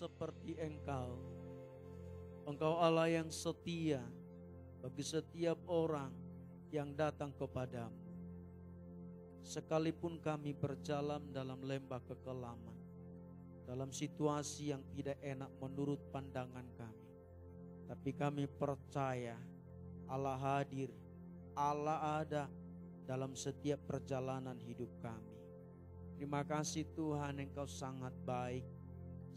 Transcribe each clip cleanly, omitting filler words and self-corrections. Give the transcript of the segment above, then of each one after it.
seperti Engkau. Engkau Allah yang setia bagi setiap orang yang datang kepadamu. Sekalipun kami berjalan dalam lembah kekelaman, dalam situasi yang tidak enak menurut pandangan kami, tapi kami percaya Allah hadir, Allah ada dalam setiap perjalanan hidup kami. Terima kasih Tuhan, Engkau sangat baik.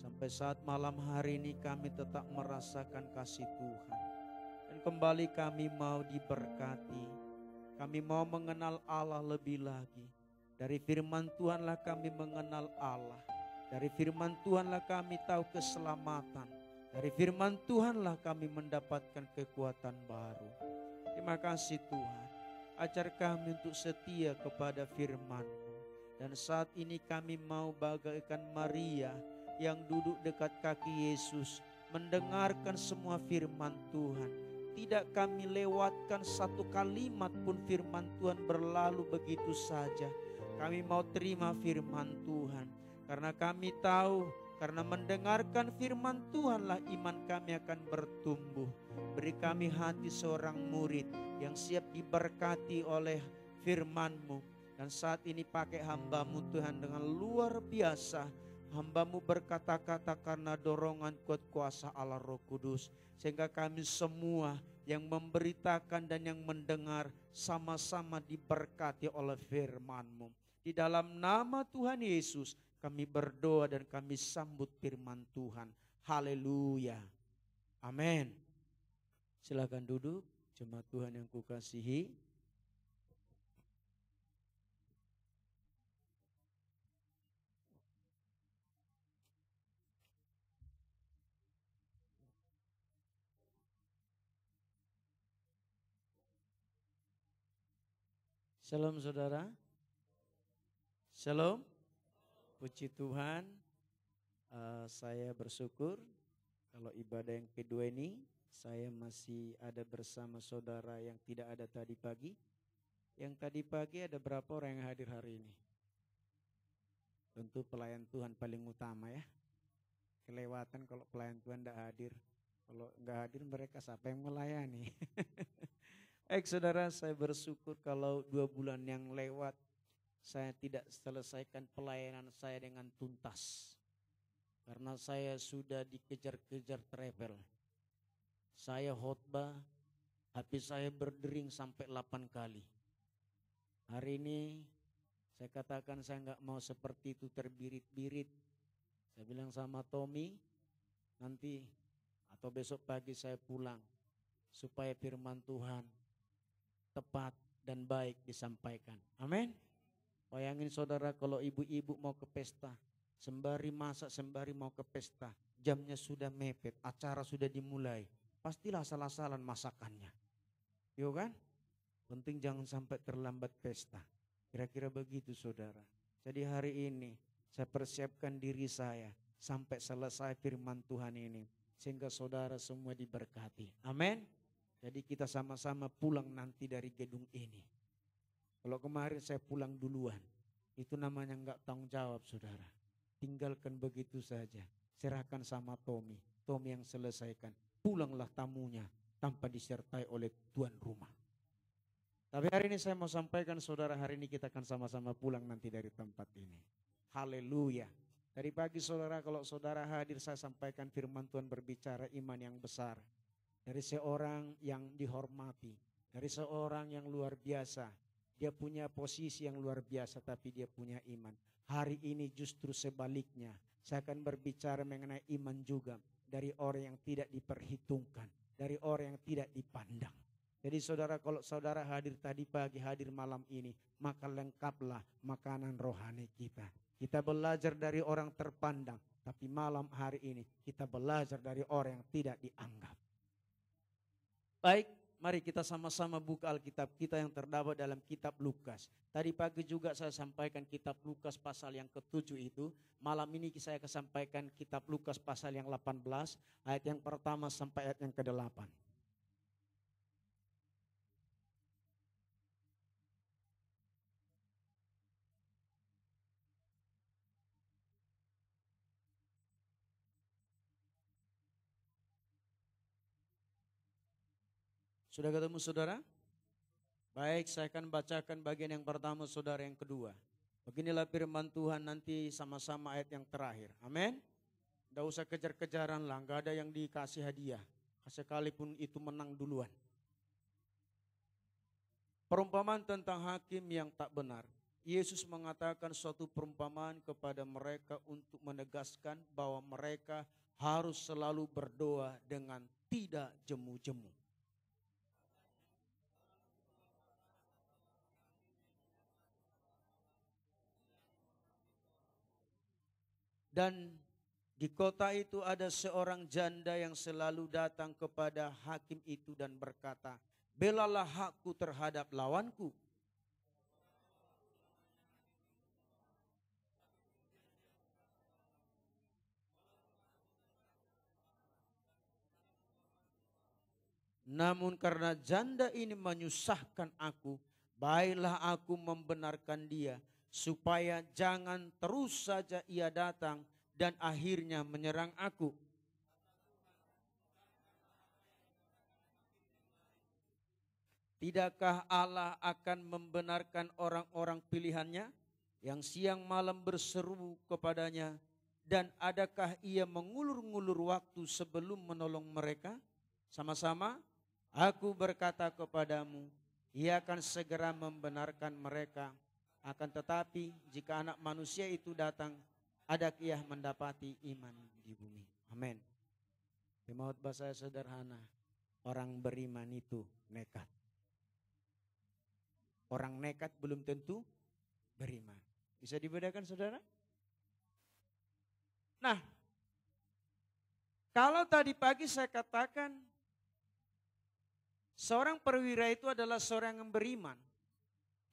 Sampai saat malam hari ini kami tetap merasakan kasih Tuhan. Dan kembali kami mau diberkati. Kami mau mengenal Allah lebih lagi. Dari firman Tuhanlah kami mengenal Allah. Dari firman Tuhanlah kami tahu keselamatan. Dari firman Tuhanlah kami mendapatkan kekuatan baru. Terima kasih Tuhan. Ajar kami untuk setia kepada firman-Mu. Dan saat ini kami mau bagaikan Maria yang duduk dekat kaki Yesus, mendengarkan semua firman Tuhan. Tidak kami lewatkan satu kalimat pun firman Tuhan berlalu begitu saja. Kami mau terima firman Tuhan. Karena kami tahu, karena mendengarkan firman Tuhanlah iman kami akan bertumbuh. Beri kami hati seorang murid yang siap diberkati oleh firman-Mu. Dan saat ini pakai hamba-Mu Tuhan dengan luar biasa. Hamba-Mu berkata-kata karena dorongan kuat kuasa Allah Roh Kudus. Sehingga kami semua yang memberitakan dan yang mendengar sama-sama diberkati oleh firman-Mu. Di dalam nama Tuhan Yesus kami berdoa dan kami sambut firman Tuhan. Haleluya. Amin. Silakan duduk, jemaat Tuhan yang kukasihi. Shalom saudara. Shalom. Puji Tuhan. Saya bersyukur kalau ibadah yang kedua ini saya masih ada bersama saudara yang tidak ada tadi pagi. Yang tadi pagi ada berapa orang yang hadir hari ini? Tentu pelayan Tuhan paling utama ya. Kelewatan kalau pelayan Tuhan tidak hadir. Kalau enggak hadir mereka siapa yang melayani? Baik saudara, saya bersyukur kalau 2 bulan yang lewat saya tidak selesaikan pelayanan saya dengan tuntas. Karena saya sudah dikejar-kejar travel. Saya khotbah, HP saya berdering sampai 8 kali. Hari ini saya katakan saya enggak mau seperti itu terbirit-birit. Saya bilang sama Tommy, nanti atau besok pagi saya pulang supaya firman Tuhan tepat dan baik disampaikan. Amin. Bayangin saudara kalau ibu-ibu mau ke pesta, sembari masak, sembari mau ke pesta, jamnya sudah mepet, acara sudah dimulai, pastilah salah-salah masakannya. Yo kan? Penting jangan sampai terlambat pesta. Kira-kira begitu saudara. Jadi hari ini saya persiapkan diri saya sampai selesai firman Tuhan ini. Sehingga saudara semua diberkati. Amin. Jadi kita sama-sama pulang nanti dari gedung ini. Kalau kemarin saya pulang duluan, itu namanya enggak tanggung jawab saudara. Tinggalkan begitu saja, serahkan sama Tommy. Tommy yang selesaikan, pulanglah tamunya tanpa disertai oleh tuan rumah. Tapi hari ini saya mau sampaikan saudara, hari ini kita akan sama-sama pulang nanti dari tempat ini. Haleluya. Dari pagi saudara, kalau saudara hadir saya sampaikan firman Tuhan berbicara iman yang besar. Dari seorang yang dihormati, dari seorang yang luar biasa. Dia punya posisi yang luar biasa tapi dia punya iman. Hari ini justru sebaliknya. Saya akan berbicara mengenai iman juga. Dari orang yang tidak diperhitungkan. Dari orang yang tidak dipandang. Jadi saudara, kalau saudara hadir tadi pagi, hadir malam ini, maka lengkaplah makanan rohani kita. Kita belajar dari orang terpandang. Tapi malam hari ini kita belajar dari orang yang tidak dianggap. Baik, mari kita sama-sama buka Alkitab kita yang terdapat dalam kitab Lukas. Tadi pagi juga saya sampaikan kitab Lukas pasal yang ke-7 itu. Malam ini saya akan sampaikan kitab Lukas pasal yang 18, ayat yang pertama sampai ayat yang ke-8. Sudah ketemu saudara? Baik, saya akan bacakan bagian yang pertama, saudara, yang kedua. Beginilah firman Tuhan, nanti sama-sama ayat yang terakhir. Amin. Tidak usah kejar-kejaran lah, nggak ada yang dikasih hadiah. Sekalipun itu menang duluan. Perumpamaan tentang hakim yang tak benar. Yesus mengatakan suatu perumpamaan kepada mereka untuk menegaskan bahwa mereka harus selalu berdoa dengan tidak jemu-jemu. Dan di kota itu ada seorang janda yang selalu datang kepada hakim itu dan berkata, belalah hakku terhadap lawanku. Namun karena janda ini menyusahkan aku, baiklah aku membenarkan dia, supaya jangan terus saja ia datang dan akhirnya menyerang aku. Tidakkah Allah akan membenarkan orang-orang pilihannya yang siang malam berseru kepadanya, dan adakah ia mengulur-ngulur waktu sebelum menolong mereka? Sama-sama, aku berkata kepadamu, ia akan segera membenarkan mereka. Akan tetapi jika anak manusia itu datang, adakah ia mendapati iman di bumi? Amin. Maut bahasa sederhana, orang beriman itu nekat. Orang nekat belum tentu beriman. Bisa dibedakan saudara? Nah, kalau tadi pagi saya katakan seorang perwira itu adalah seorang yang beriman.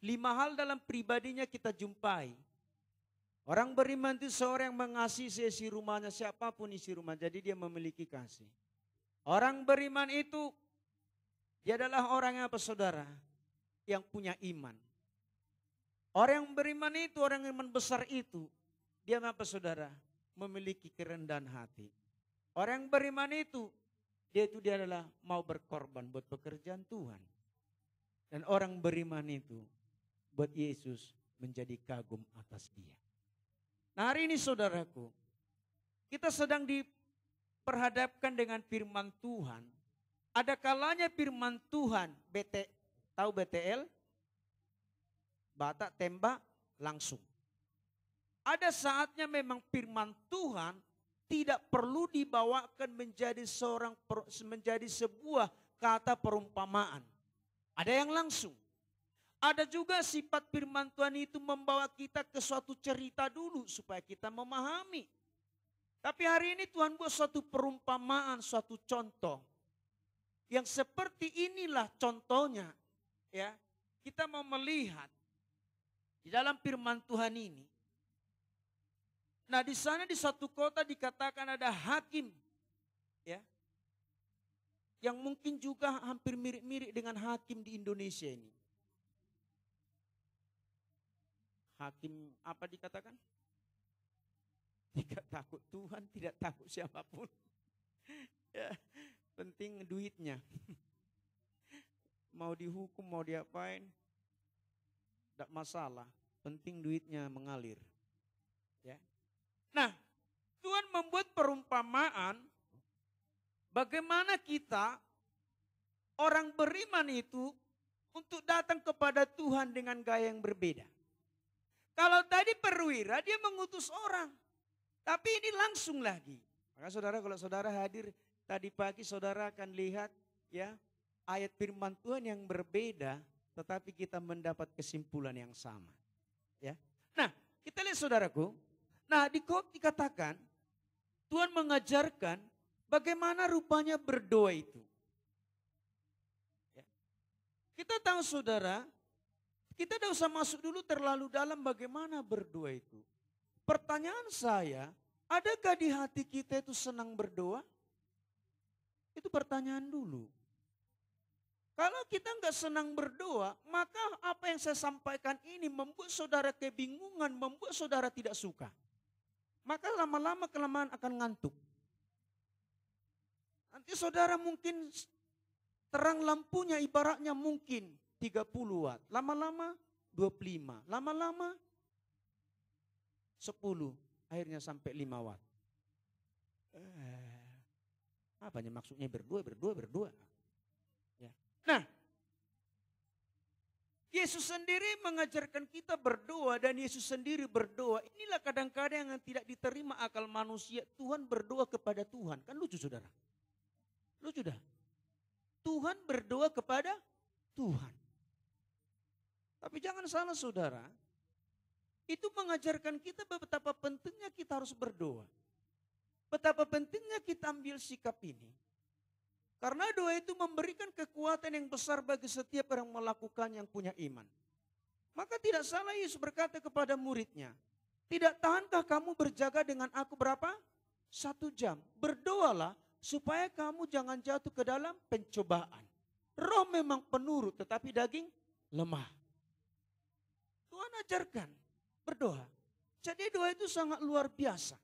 5 hal dalam pribadinya kita jumpai. Orang beriman itu seorang yang mengasihi isi rumahnya, siapapun isi rumah, jadi dia memiliki kasih. Orang beriman itu, dia adalah orang yang apa saudara? Yang punya iman. Orang yang beriman itu, orang yang iman besar itu, dia apa saudara? Memiliki kerendahan hati. Orang yang beriman itu, dia adalah mau berkorban buat pekerjaan Tuhan. Dan orang beriman itu, buat Yesus menjadi kagum atas dia. Nah hari ini saudaraku, kita sedang diperhadapkan dengan firman Tuhan. Ada kalanya firman Tuhan, tahu BTL? Batak tembak langsung. Ada saatnya memang firman Tuhan tidak perlu dibawakan menjadi sebuah kata perumpamaan. Ada yang langsung. Ada juga sifat firman Tuhan itu membawa kita ke suatu cerita dulu supaya kita memahami. Tapi hari ini Tuhan buat suatu perumpamaan, suatu contoh. Yang seperti inilah contohnya. Ya, kita mau melihat di dalam firman Tuhan ini. Nah di sana di satu kota dikatakan ada hakim. Ya, yang mungkin juga hampir mirip-mirip dengan hakim di Indonesia ini. Hakim apa dikatakan? Tidak takut Tuhan, tidak takut siapapun. Ya, penting duitnya. Mau dihukum, mau diapain, tidak masalah. Penting duitnya mengalir. Ya. Nah, Tuhan membuat perumpamaan bagaimana kita orang beriman itu untuk datang kepada Tuhan dengan gaya yang berbeda. Kalau tadi perwira dia mengutus orang, tapi ini langsung lagi. Maka saudara, kalau saudara hadir tadi pagi, saudara akan lihat ya ayat firman Tuhan yang berbeda, tetapi kita mendapat kesimpulan yang sama. Ya, nah kita lihat saudaraku. Nah dikatakan Tuhan mengajarkan bagaimana rupanya berdoa itu. Ya. Kita tahu saudara. Kita tidak usah masuk dulu terlalu dalam bagaimana berdoa itu. Pertanyaan saya, adakah di hati kita itu senang berdoa? Itu pertanyaan dulu. Kalau kita nggak senang berdoa, maka apa yang saya sampaikan ini membuat saudara kebingungan, membuat saudara tidak suka. Maka lama-lama kelamaan akan ngantuk. Nanti saudara mungkin Terang lampunya ibaratnya mungkin 30 watt. Lama-lama 25. Lama-lama 10. Akhirnya sampai 5 watt. Apanya maksudnya berdua. Ya. Nah, Yesus sendiri mengajarkan kita berdoa dan Yesus sendiri berdoa. Inilah kadang-kadang yang tidak diterima akal manusia. Tuhan berdoa kepada Tuhan. Kan lucu saudara. Lucu dah. Tuhan berdoa kepada Tuhan. Tapi jangan salah saudara. Itu mengajarkan kita betapa pentingnya kita harus berdoa. Betapa pentingnya kita ambil sikap ini. Karena doa itu memberikan kekuatan yang besar bagi setiap orang melakukan yang punya iman. Maka tidak salah Yesus berkata kepada muridnya, tidak tahankah kamu berjaga dengan aku berapa? 1 jam. Berdoalah supaya kamu jangan jatuh ke dalam pencobaan. Roh memang penurut tetapi daging lemah. Tuhan ajarkan berdoa. Jadi doa itu sangat luar biasa.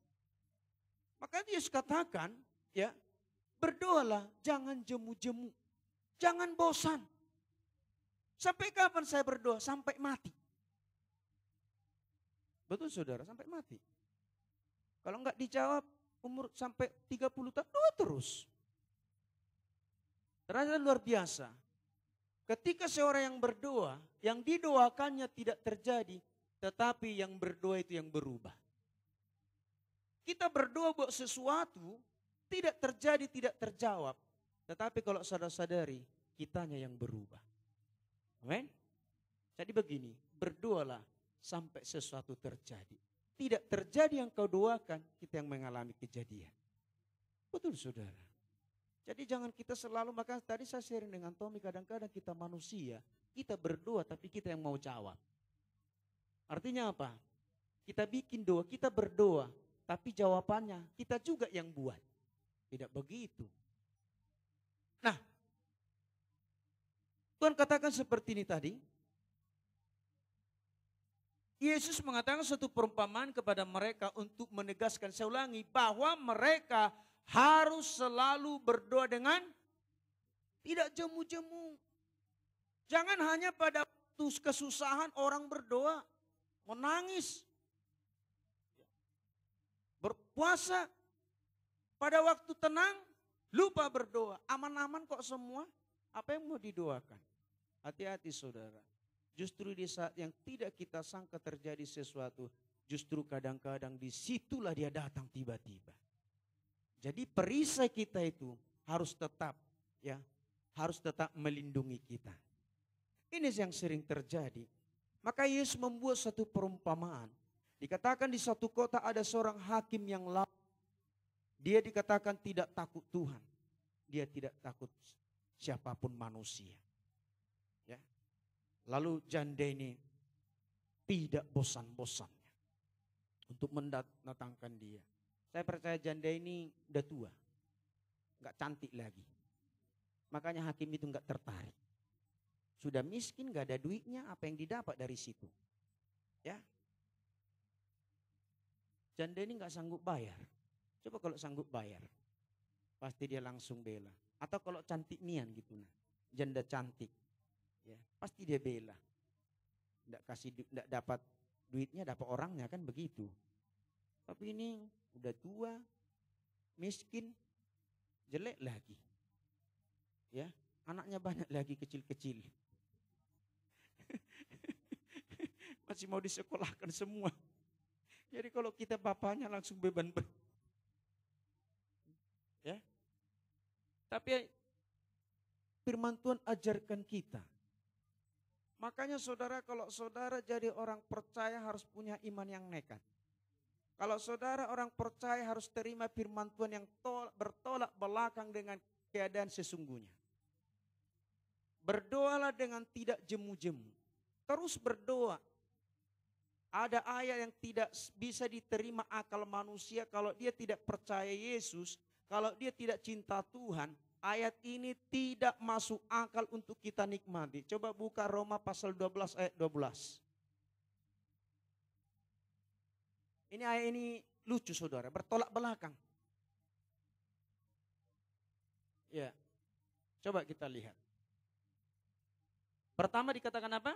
Maka Yesus katakan, ya, berdoalah, jangan jemu-jemu. Jangan bosan. Sampai kapan saya berdoa? Sampai mati. Betul saudara, sampai mati. Kalau enggak dijawab umur sampai 30 tahun, doa terus. Ternyata luar biasa. Ketika seorang yang berdoa, yang didoakannya tidak terjadi, tetapi yang berdoa itu yang berubah. Kita berdoa buat sesuatu, tidak terjadi, tidak terjawab. Tetapi kalau saudara-saudari, kitanya yang berubah. Amin. Jadi begini, berdoalah sampai sesuatu terjadi. Tidak terjadi yang kau doakan, kita yang mengalami kejadian. Betul saudara. Jadi jangan kita selalu, maka tadi saya sharing dengan Tommy, kadang-kadang kita manusia, kita berdoa tapi kita yang mau jawab. Artinya apa? Kita bikin doa, kita berdoa, tapi jawabannya kita juga yang buat. Tidak begitu. Nah, Tuhan katakan seperti ini tadi. Yesus mengatakan satu perumpamaan kepada mereka untuk menegaskan, saya ulangi, bahwa mereka harus selalu berdoa dengan tidak jemu-jemu. Jangan hanya pada waktu kesusahan orang berdoa, menangis, berpuasa. Pada waktu tenang, lupa berdoa. Aman-aman kok semua. Apa yang mau didoakan? Hati-hati saudara. Justru di saat yang tidak kita sangka terjadi sesuatu, justru kadang-kadang disitulah dia datang tiba-tiba. Jadi perisai kita itu harus tetap, ya, harus tetap melindungi kita. Ini yang sering terjadi. Maka Yesus membuat satu perumpamaan. Dikatakan di satu kota ada seorang hakim yang lampu. Dia dikatakan tidak takut Tuhan. Dia tidak takut siapapun manusia. Ya. Lalu janda ini tidak bosan-bosannya untuk mendatangkan dia. Saya percaya janda ini udah tua. Enggak cantik lagi. Makanya hakim itu enggak tertarik. Sudah miskin, enggak ada duitnya, apa yang didapat dari situ? Ya. Janda ini enggak sanggup bayar. Coba kalau sanggup bayar, pasti dia langsung bela. Atau kalau cantik nian gitu, nah, janda cantik, ya, pasti dia bela. Nggak dapat duitnya, dapat orangnya kan begitu. Tapi ini udah tua, miskin, jelek lagi, ya, anaknya banyak lagi kecil-kecil, masih mau disekolahkan semua. Jadi kalau kita bapaknya langsung beban. Ya. Tapi firman Tuhan ajarkan kita. Makanya saudara, kalau saudara jadi orang percaya harus punya iman yang nekat. Kalau saudara orang percaya harus terima firman Tuhan yang bertolak belakang dengan keadaan sesungguhnya. Berdoalah dengan tidak jemu-jemu. Terus berdoa. Ada ayat yang tidak bisa diterima akal manusia kalau dia tidak percaya Yesus. Kalau dia tidak cinta Tuhan, ayat ini tidak masuk akal untuk kita nikmati. Coba buka Roma pasal 12 ayat 12. Ini ayat ini lucu saudara, bertolak belakang. Ya. Coba kita lihat. Pertama dikatakan apa?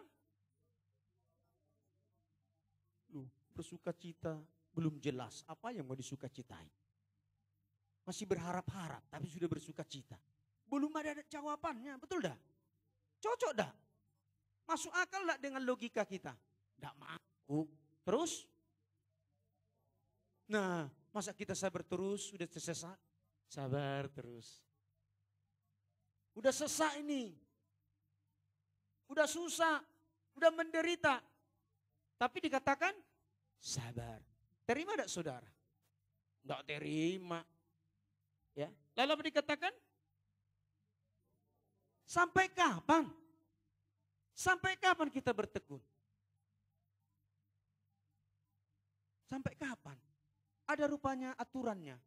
Bersuka cita belum jelas. Apa yang mau disuka citai? Masih berharap-harap tapi sudah bersuka cita. Belum ada jawabannya, betul dah? Cocok dah? Masuk akal dah dengan logika kita? Tidak mampu. Terus? Nah, masa kita sabar terus sudah tersesat? Sabar terus. Udah sesak ini. Udah susah, udah menderita. Tapi dikatakan sabar. Terima tidak saudara? Tidak terima. Ya. Lalu apa dikatakan? Sampai kapan? Sampai kapan kita bertekun? Sampai kapan? Ada rupanya aturannya.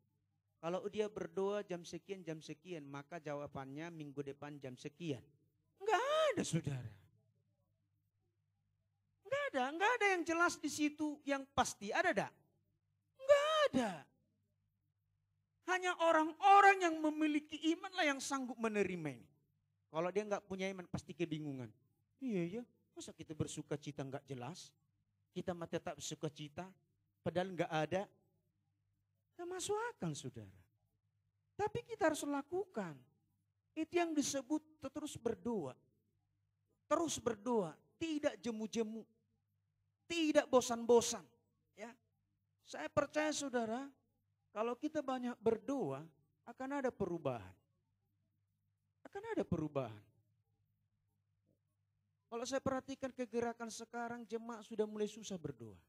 Kalau dia berdoa jam sekian, maka jawabannya minggu depan jam sekian. Enggak ada saudara. Enggak ada yang jelas di situ yang pasti. Ada enggak? Enggak ada. Hanya orang-orang yang memiliki iman lah yang sanggup menerima ini. Kalau dia enggak punya iman pasti kebingungan. Iya ya, masa kita bersuka cita enggak jelas? Kita tetap bersuka cita padahal enggak ada. Tidak masuk akal saudara. Tapi kita harus lakukan. Itu yang disebut terus berdoa. Terus berdoa, tidak jemu-jemu. Tidak bosan-bosan. Ya. Saya percaya saudara, kalau kita banyak berdoa, akan ada perubahan. Akan ada perubahan. Kalau saya perhatikan kegerakan sekarang, jemaat sudah mulai susah berdoa.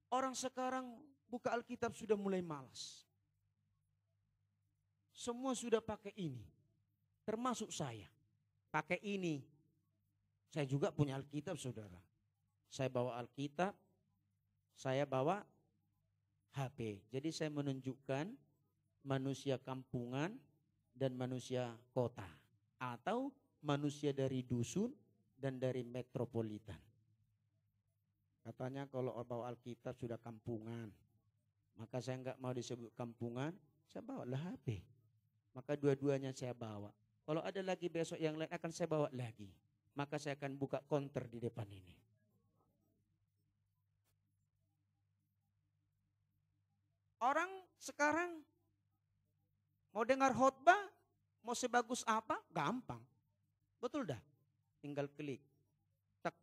Orang sekarang buka Alkitab sudah mulai malas. Semua sudah pakai ini. Termasuk saya. Pakai ini. Saya juga punya Alkitab saudara. Saya bawa Alkitab. Saya bawa HP. Jadi saya menunjukkan manusia kampungan dan manusia kota. Atau manusia dari dusun dan dari metropolitan. Katanya kalau bawa Alkitab sudah kampungan. Maka saya enggak mau disebut kampungan, saya bawa lah HP. Maka dua-duanya saya bawa. Kalau ada lagi besok yang lain akan saya bawa lagi. Maka saya akan buka counter di depan ini. Orang sekarang mau dengar khotbah, mau sebagus apa, gampang. Betul dah? Tinggal klik. Tak,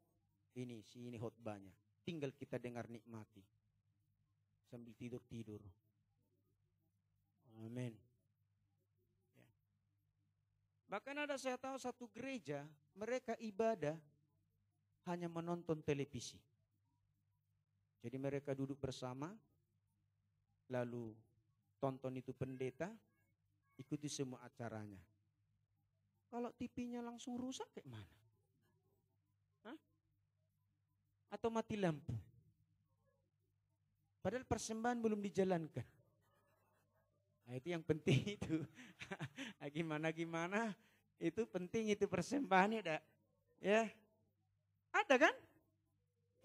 ini khotbahnya. Tinggal kita dengar nikmati. Sambil tidur-tidur. Amin. Ya. Bahkan ada saya tahu satu gereja, mereka ibadah hanya menonton televisi. Jadi mereka duduk bersama, lalu tonton itu pendeta, ikuti semua acaranya. Kalau TV-nya langsung rusak kayak mana? Hah? Atau mati lampu? Padahal persembahan belum dijalankan. Nah, itu yang penting itu. Gimana itu penting itu persembahannya ada. Ya. Ada kan?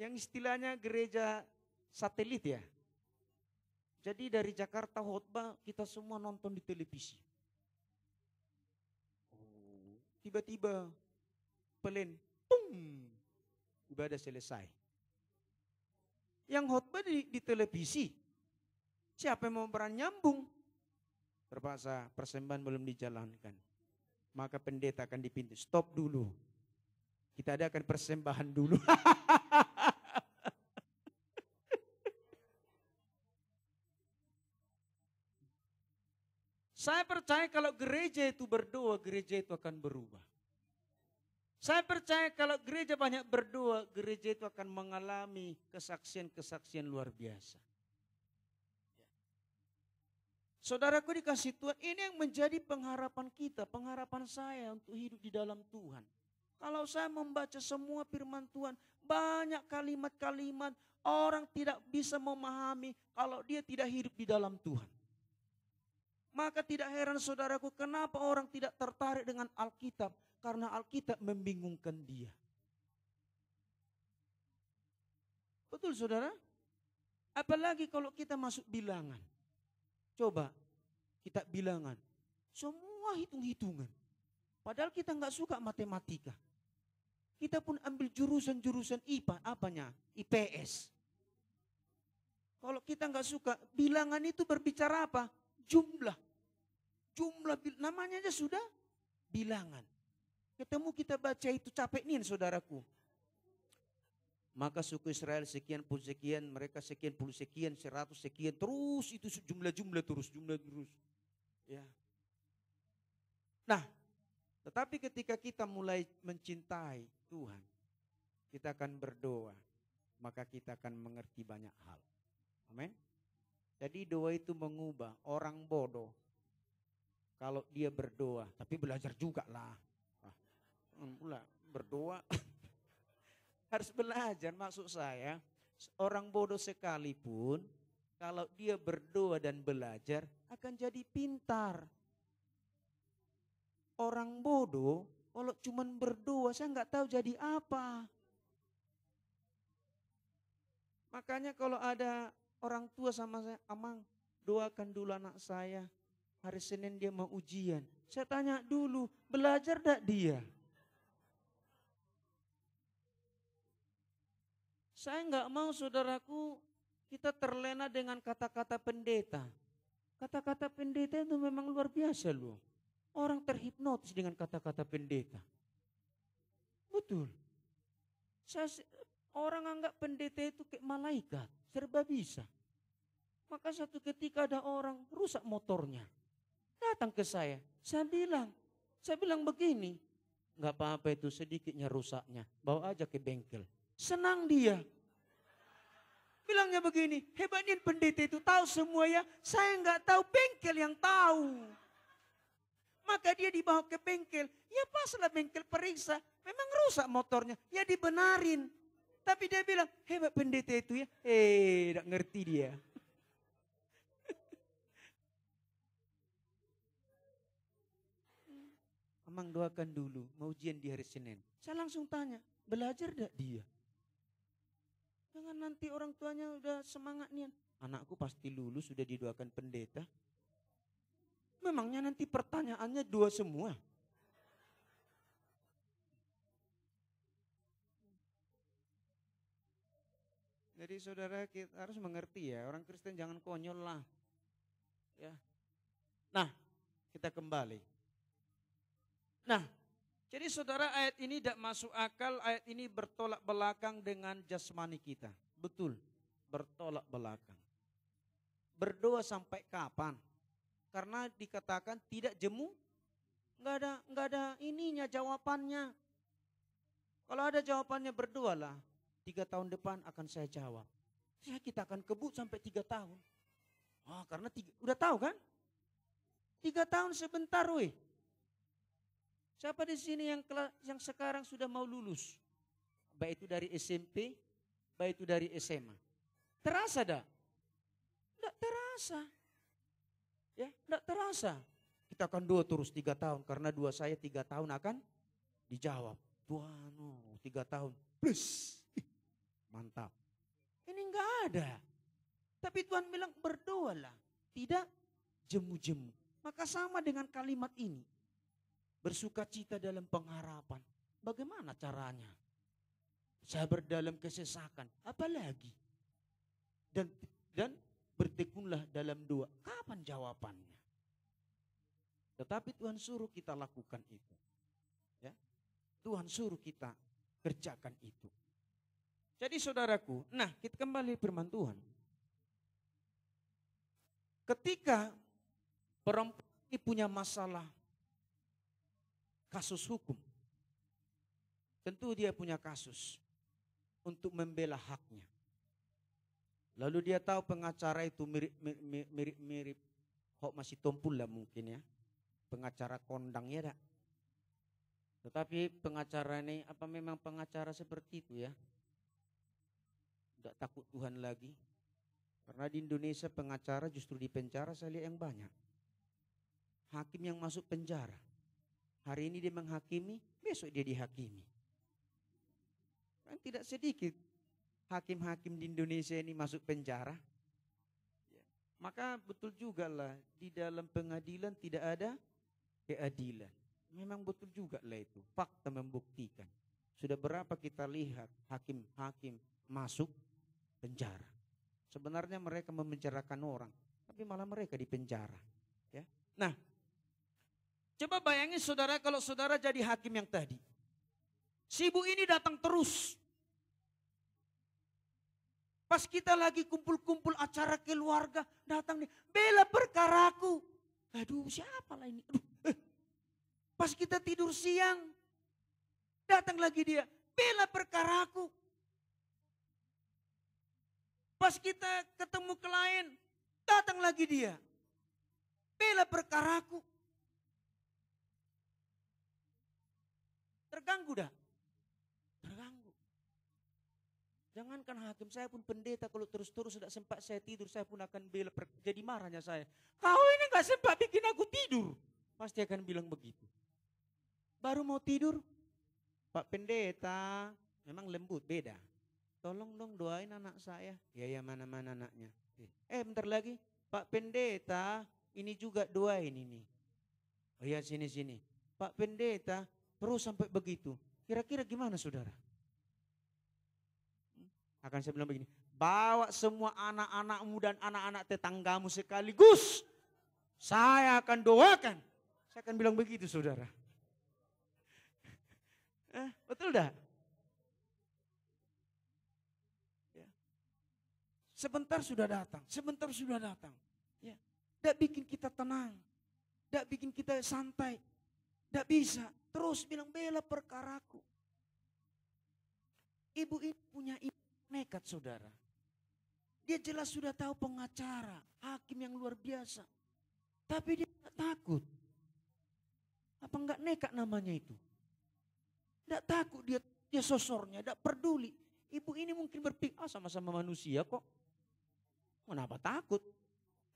Yang istilahnya gereja satelit ya. Jadi dari Jakarta khotbah kita semua nonton di televisi. Tiba-tiba pelan, ibadah selesai. Yang khotbah di televisi. Siapa yang mau berani nyambung? Terpaksa persembahan belum dijalankan. Maka pendeta akan dipintu. Stop dulu. Kita adakan persembahan dulu. Saya percaya kalau gereja itu berdoa, gereja itu akan berubah. Saya percaya kalau gereja banyak berdoa, gereja itu akan mengalami kesaksian-kesaksian luar biasa. Saudaraku dikasih Tuhan, ini yang menjadi pengharapan kita, pengharapan saya untuk hidup di dalam Tuhan. Kalau saya membaca semua firman Tuhan, banyak kalimat-kalimat orang tidak bisa memahami kalau dia tidak hidup di dalam Tuhan. Maka tidak heran saudaraku kenapa orang tidak tertarik dengan Alkitab. Karena Alkitab membingungkan dia. Betul saudara? Apalagi kalau kita masuk bilangan. Coba kita bilangan. Semua hitung-hitungan. Padahal kita nggak suka matematika. Kita pun ambil jurusan-jurusan IPA, apanya? IPS. Kalau kita nggak suka, bilangan itu berbicara apa? Jumlah. Namanya aja sudah bilangan. Ketemu kita baca itu capek nih saudaraku. Maka suku Israel sekian puluh sekian, mereka sekian puluh sekian, 100 sekian, terus itu jumlah terus. Ya. Nah, tetapi ketika kita mulai mencintai Tuhan, kita akan berdoa, maka kita akan mengerti banyak hal. Amin. Jadi doa itu mengubah orang bodoh. Kalau dia berdoa, tapi belajar juga lah. Berdoa harus belajar, maksud saya orang bodoh sekalipun kalau dia berdoa dan belajar akan jadi pintar. Orang bodoh kalau cuma berdoa saya nggak tahu jadi apa. Makanya kalau ada orang tua sama saya, Amang doakan dulu anak saya, hari Senin dia mau ujian. Saya tanya dulu, belajar enggak dia? Saya enggak mau saudaraku kita terlena dengan kata-kata pendeta. Kata-kata pendeta itu memang luar biasa loh. Orang terhipnotis dengan kata-kata pendeta. Betul. Orang anggap pendeta itu kayak malaikat, serba bisa. Maka satu ketika ada orang rusak motornya. Datang ke saya bilang begini, enggak apa-apa itu sedikitnya rusaknya, bawa aja ke bengkel. Senang dia. Bilangnya begini, hebatnya pendeta itu tahu semua ya, saya enggak tahu, bengkel yang tahu. Maka dia dibawa ke bengkel, ya paslah bengkel periksa, memang rusak motornya, ya dibenarin. Tapi dia bilang, hebat pendeta itu ya, enggak ngerti dia. Amang doakan dulu, mau ujian di hari Senin. Saya langsung tanya, belajar enggak dia? Jangan nanti orang tuanya udah semangat nih. Anakku pasti lulus, sudah didoakan pendeta. Memangnya nanti pertanyaannya dua semua? Jadi saudara kita harus mengerti ya, orang Kristen jangan konyol lah. Ya. Nah, kita kembali. Nah, jadi saudara ayat ini tidak masuk akal, ayat ini bertolak belakang dengan jasmani kita. Betul, bertolak belakang. Berdoa sampai kapan? Karena dikatakan tidak jemu, enggak ada ininya jawabannya. Kalau ada jawabannya berdoalah, 3 tahun depan akan saya jawab. Ya kita akan kebut sampai 3 tahun. Karena udah tahu kan? 3 tahun sebentar weh. Siapa di sini yang sekarang sudah mau lulus? Baik itu dari SMP, baik itu dari SMA. Terasa dah? Tidak terasa. Ya, tidak terasa. Kita akan doa terus 3 tahun karena doa saya 3 tahun akan dijawab. Tuhan, 3 tahun. Plus. Mantap. Ini enggak ada. Tapi Tuhan bilang berdoalah, tidak jemu-jemu. Maka sama dengan kalimat ini. Bersukacita dalam pengharapan. Bagaimana caranya? Sabar dalam kesesakan. Apalagi? Dan bertekunlah dalam doa. Kapan jawabannya? Tetapi Tuhan suruh kita lakukan itu. Ya, Tuhan suruh kita kerjakan itu. Jadi saudaraku, nah kita kembali firman Tuhan. Ketika perempuan ini punya masalah kasus hukum, tentu dia punya kasus untuk membela haknya. Lalu dia tahu pengacara itu mirip kok masih tumpul lah mungkin ya. Pengacara kondang ya dak. Tetapi pengacara ini apa memang pengacara seperti itu ya? Tidak takut Tuhan lagi. Karena di Indonesia pengacara justru di penjara saya lihat yang banyak. Hakim yang masuk penjara. Hari ini dia menghakimi, besok dia dihakimi. Kan tidak sedikit hakim-hakim di Indonesia ini masuk penjara. Maka betul juga lah di dalam pengadilan tidak ada keadilan. Memang betul juga lah itu. Fakta membuktikan. Sudah berapa kita lihat hakim-hakim masuk penjara. Sebenarnya mereka memenjarakan orang, tapi malah mereka di penjara. Ya. Nah, coba bayangin saudara kalau saudara jadi hakim yang tadi. Si ibu ini datang terus. Pas kita lagi kumpul-kumpul acara keluarga, datang nih, bela perkaraku. Aduh, siapa lah ini? Aduh, pas kita tidur siang, datang lagi dia, bela perkaraku. Pas kita ketemu klien, datang lagi dia, bela perkaraku. Terganggu dah? Terganggu. Jangankan hakim, saya pun pendeta kalau terus-terus tidak sempat saya tidur, saya pun akan bela. Jadi marahnya saya, kau ini gak sempat bikin aku tidur. Pasti akan bilang begitu. Baru mau tidur, Pak Pendeta, memang lembut, beda. Tolong dong doain anak saya. Ya mana-mana anaknya. Bentar lagi, Pak Pendeta, ini juga doain ini. Oh ya sini-sini. Pak Pendeta, terus sampai begitu. Kira-kira gimana saudara? Akan saya bilang begini, bawa semua anak-anakmu dan anak-anak tetanggamu sekaligus. Saya akan doakan. Saya akan bilang begitu saudara. Betul dah? Ya. Sebentar sudah datang. Ya. Tidak bikin kita tenang. Tidak bikin kita santai. Tidak bisa. Terus bilang bela perkaraku. Ibu ini punya ibu nekat saudara. Dia jelas sudah tahu pengacara, hakim yang luar biasa. Tapi dia tidak takut. Apa enggak nekat namanya itu? Tidak takut dia sosornya, tidak peduli. Ibu ini mungkin berpikir, sama-sama manusia kok. Kenapa takut?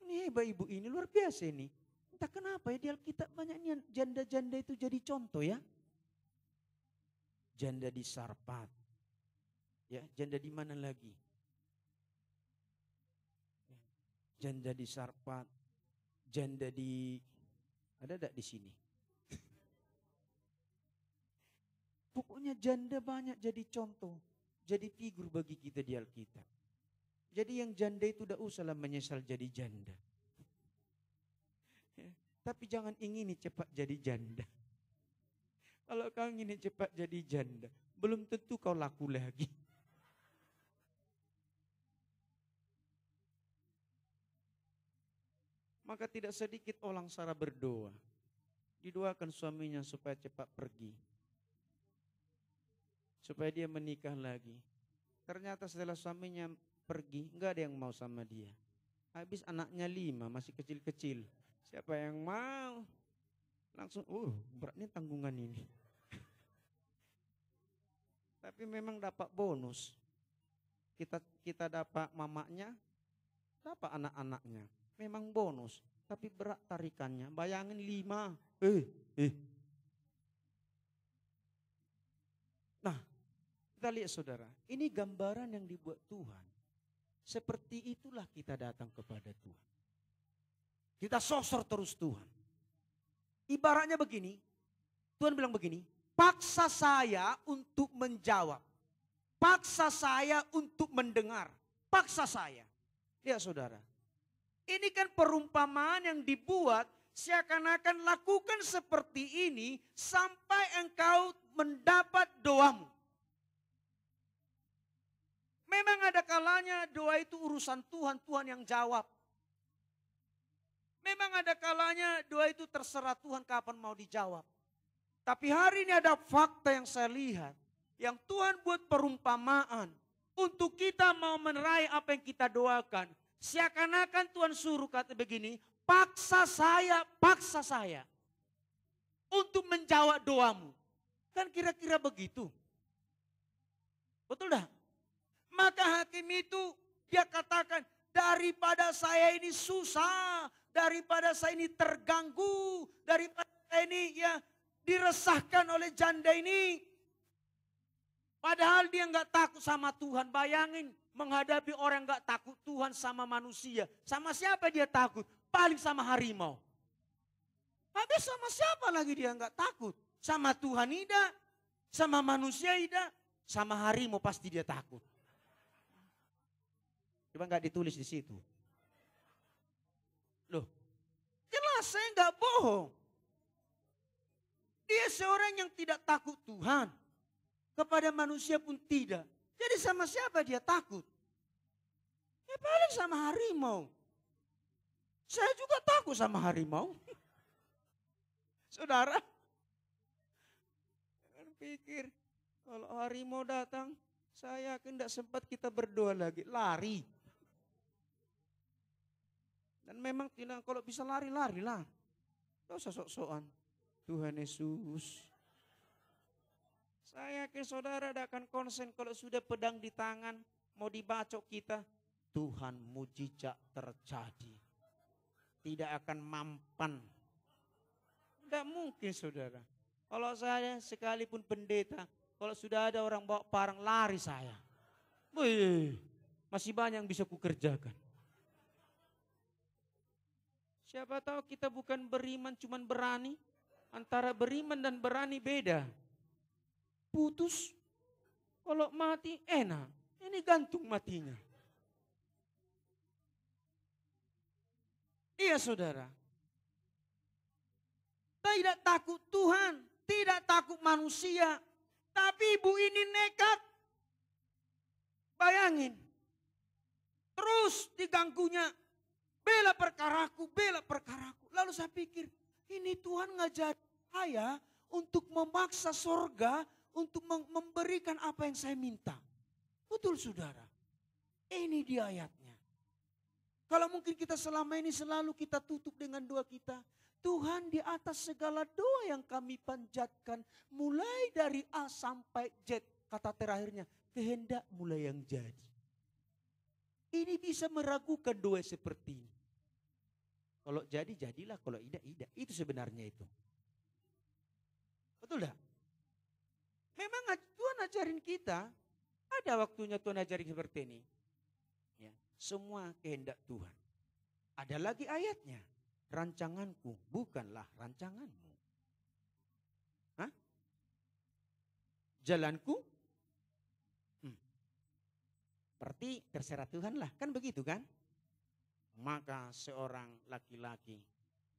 Ini hebat ibu ini, luar biasa ini. Entah kenapa ya di Alkitab banyaknya janda-janda itu jadi contoh ya. Janda di Sarpat. Ya, janda di mana lagi? Janda di Sarpat, janda di ada enggak di sini? Pokoknya janda banyak jadi contoh, jadi figur bagi kita di Alkitab. Jadi yang janda itu udah usahlah menyesal jadi janda. Ya, tapi jangan ingini cepat jadi janda. Kalau kau ingin cepat jadi janda, belum tentu kau laku lagi. Maka tidak sedikit orang Sarah berdoa. Didoakan suaminya supaya cepat pergi. Supaya dia menikah lagi. Ternyata setelah suaminya pergi, enggak ada yang mau sama dia. Habis anaknya 5, masih kecil-kecil. Siapa yang mau? Langsung, beratnya tanggungan ini. Tapi memang dapat bonus. Kita dapat mamanya, dapat anak-anaknya. Memang bonus, tapi berat tarikannya. Bayangin 5. Nah, kita lihat saudara, ini gambaran yang dibuat Tuhan. Seperti itulah kita datang kepada Tuhan. Kita sosor terus Tuhan. Ibaratnya begini, Tuhan bilang begini, paksa saya untuk menjawab. Paksa saya untuk mendengar. Paksa saya. Ya saudara. Ini kan perumpamaan yang dibuat seakan-akan lakukan seperti ini sampai engkau mendapat doamu. Memang ada kalanya doa itu urusan Tuhan, Tuhan yang jawab. Memang ada kalanya doa itu terserah Tuhan kapan mau dijawab. Tapi hari ini ada fakta yang saya lihat. Yang Tuhan buat perumpamaan untuk kita mau menerai apa yang kita doakan. Seakan-akan Tuhan suruh kata begini, paksa saya untuk menjawab doamu. Kan kira-kira begitu. Betul dah? Maka hakim itu dia katakan, daripada saya ini susah, daripada saya ini terganggu, daripada saya ini ya diresahkan oleh janda ini. Padahal dia nggak takut sama Tuhan, bayangin. menghadapi orang gak takut Tuhan sama manusia. Sama siapa dia takut? Paling sama harimau. Habis sama siapa lagi dia gak takut? Sama Tuhan tidak, sama manusia tidak, sama harimau pasti dia takut. Coba gak ditulis di situ. Loh, jelas saya gak bohong. Dia seorang yang tidak takut Tuhan. Kepada manusia pun tidak. Jadi sama siapa dia takut? Ya paling sama harimau. Saya juga takut sama harimau. Saudara, jangan pikir kalau harimau datang, saya yakin tidak sempat kita berdoa lagi, lari. Dan memang tidak, kalau bisa lari-larilah. Tidak usah sok-sokan. Tuhan Yesus. Saya yakin saudara tidak akan konsen kalau sudah pedang di tangan, mau dibacok kita. Tuhan mujizat terjadi. Tidak akan mampan. Tidak mungkin saudara. Kalau saya sekalipun pendeta, kalau sudah ada orang bawa parang lari saya. Wih, masih banyak yang bisa kukerjakan. Siapa tahu kita bukan beriman cuman berani. Antara beriman dan berani beda. Putus, kalau mati enak. Ini gantung matinya. Iya saudara. Tidak takut Tuhan, tidak takut manusia. Tapi ibu ini nekat. Bayangin. Terus diganggunya. Bela perkaraku, bela perkaraku. Lalu saya pikir, ini Tuhan ngajar saya untuk memaksa sorga, untuk memberikan apa yang saya minta. Betul saudara. Ini dia ayatnya. Kalau mungkin kita selama ini selalu kita tutup dengan doa kita. Tuhan di atas segala doa yang kami panjatkan. Mulai dari A sampai Z. Kata terakhirnya, kehendak mulai yang jadi. Ini bisa meragukan doa seperti ini. Kalau jadi, jadilah. Kalau tidak, tidak. Itu sebenarnya itu. Betul tak? Memang Tuhan ajarin kita. Ada waktunya Tuhan ajarin seperti ini. Ya, semua kehendak Tuhan. Ada lagi ayatnya. Rancanganku bukanlah rancanganmu. Hah? Jalanku? Berarti terserah Tuhan lah. Kan begitu kan? Maka seorang laki-laki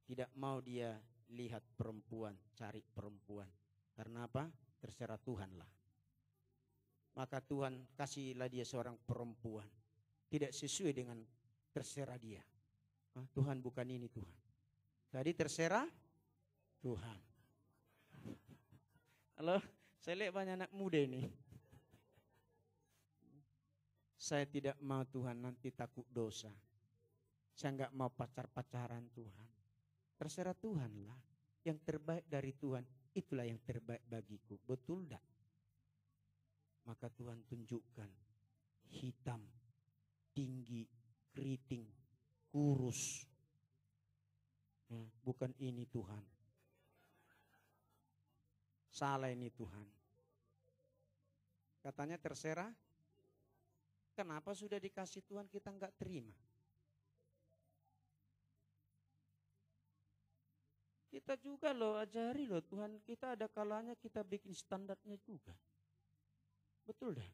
tidak mau dia lihat perempuan, cari perempuan. Karena apa? Terserah Tuhan lah. Maka Tuhan kasihlah dia seorang perempuan. Tidak sesuai dengan terserah dia. Tuhan bukan ini Tuhan. Tadi terserah Tuhan. Halo, saya lihat banyak anak muda ini. Saya tidak mau Tuhan nanti takut dosa. Saya enggak mau pacar-pacaran Tuhan. Terserah Tuhan lah. Yang terbaik dari Tuhan, itulah yang terbaik bagiku. Betul enggak? Maka Tuhan tunjukkan hitam, tinggi, keriting, kurus. Bukan ini Tuhan. Salah ini Tuhan. Katanya terserah. Kenapa sudah dikasih Tuhan kita enggak terima? Kita juga loh ajari loh Tuhan, kita ada kalanya kita bikin standarnya juga. Betul dah.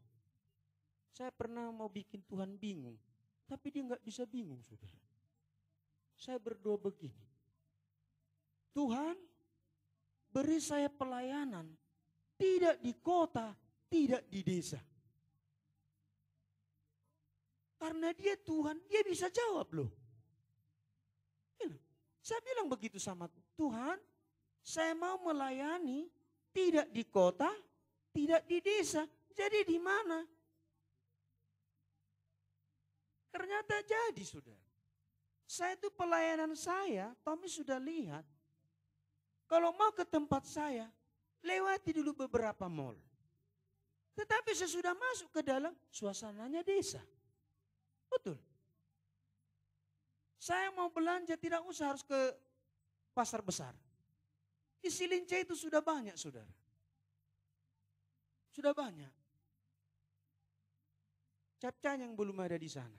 Saya pernah mau bikin Tuhan bingung, tapi dia enggak bisa bingung saudara. Saya berdoa begini. Tuhan, beri saya pelayanan tidak di kota, tidak di desa. Karena dia Tuhan, dia bisa jawab loh. Saya bilang begitu sama Tuhan, saya mau melayani tidak di kota, tidak di desa. Jadi di mana? Ternyata jadi saudara. Saya itu pelayanan saya, Tommy sudah lihat. Kalau mau ke tempat saya, lewati dulu beberapa mall. Tetapi sesudah masuk ke dalam, suasananya desa. Betul. Saya mau belanja tidak usah harus ke pasar besar. Di Cilinca itu sudah banyak saudara. Sudah banyak. Capcay yang belum ada di sana.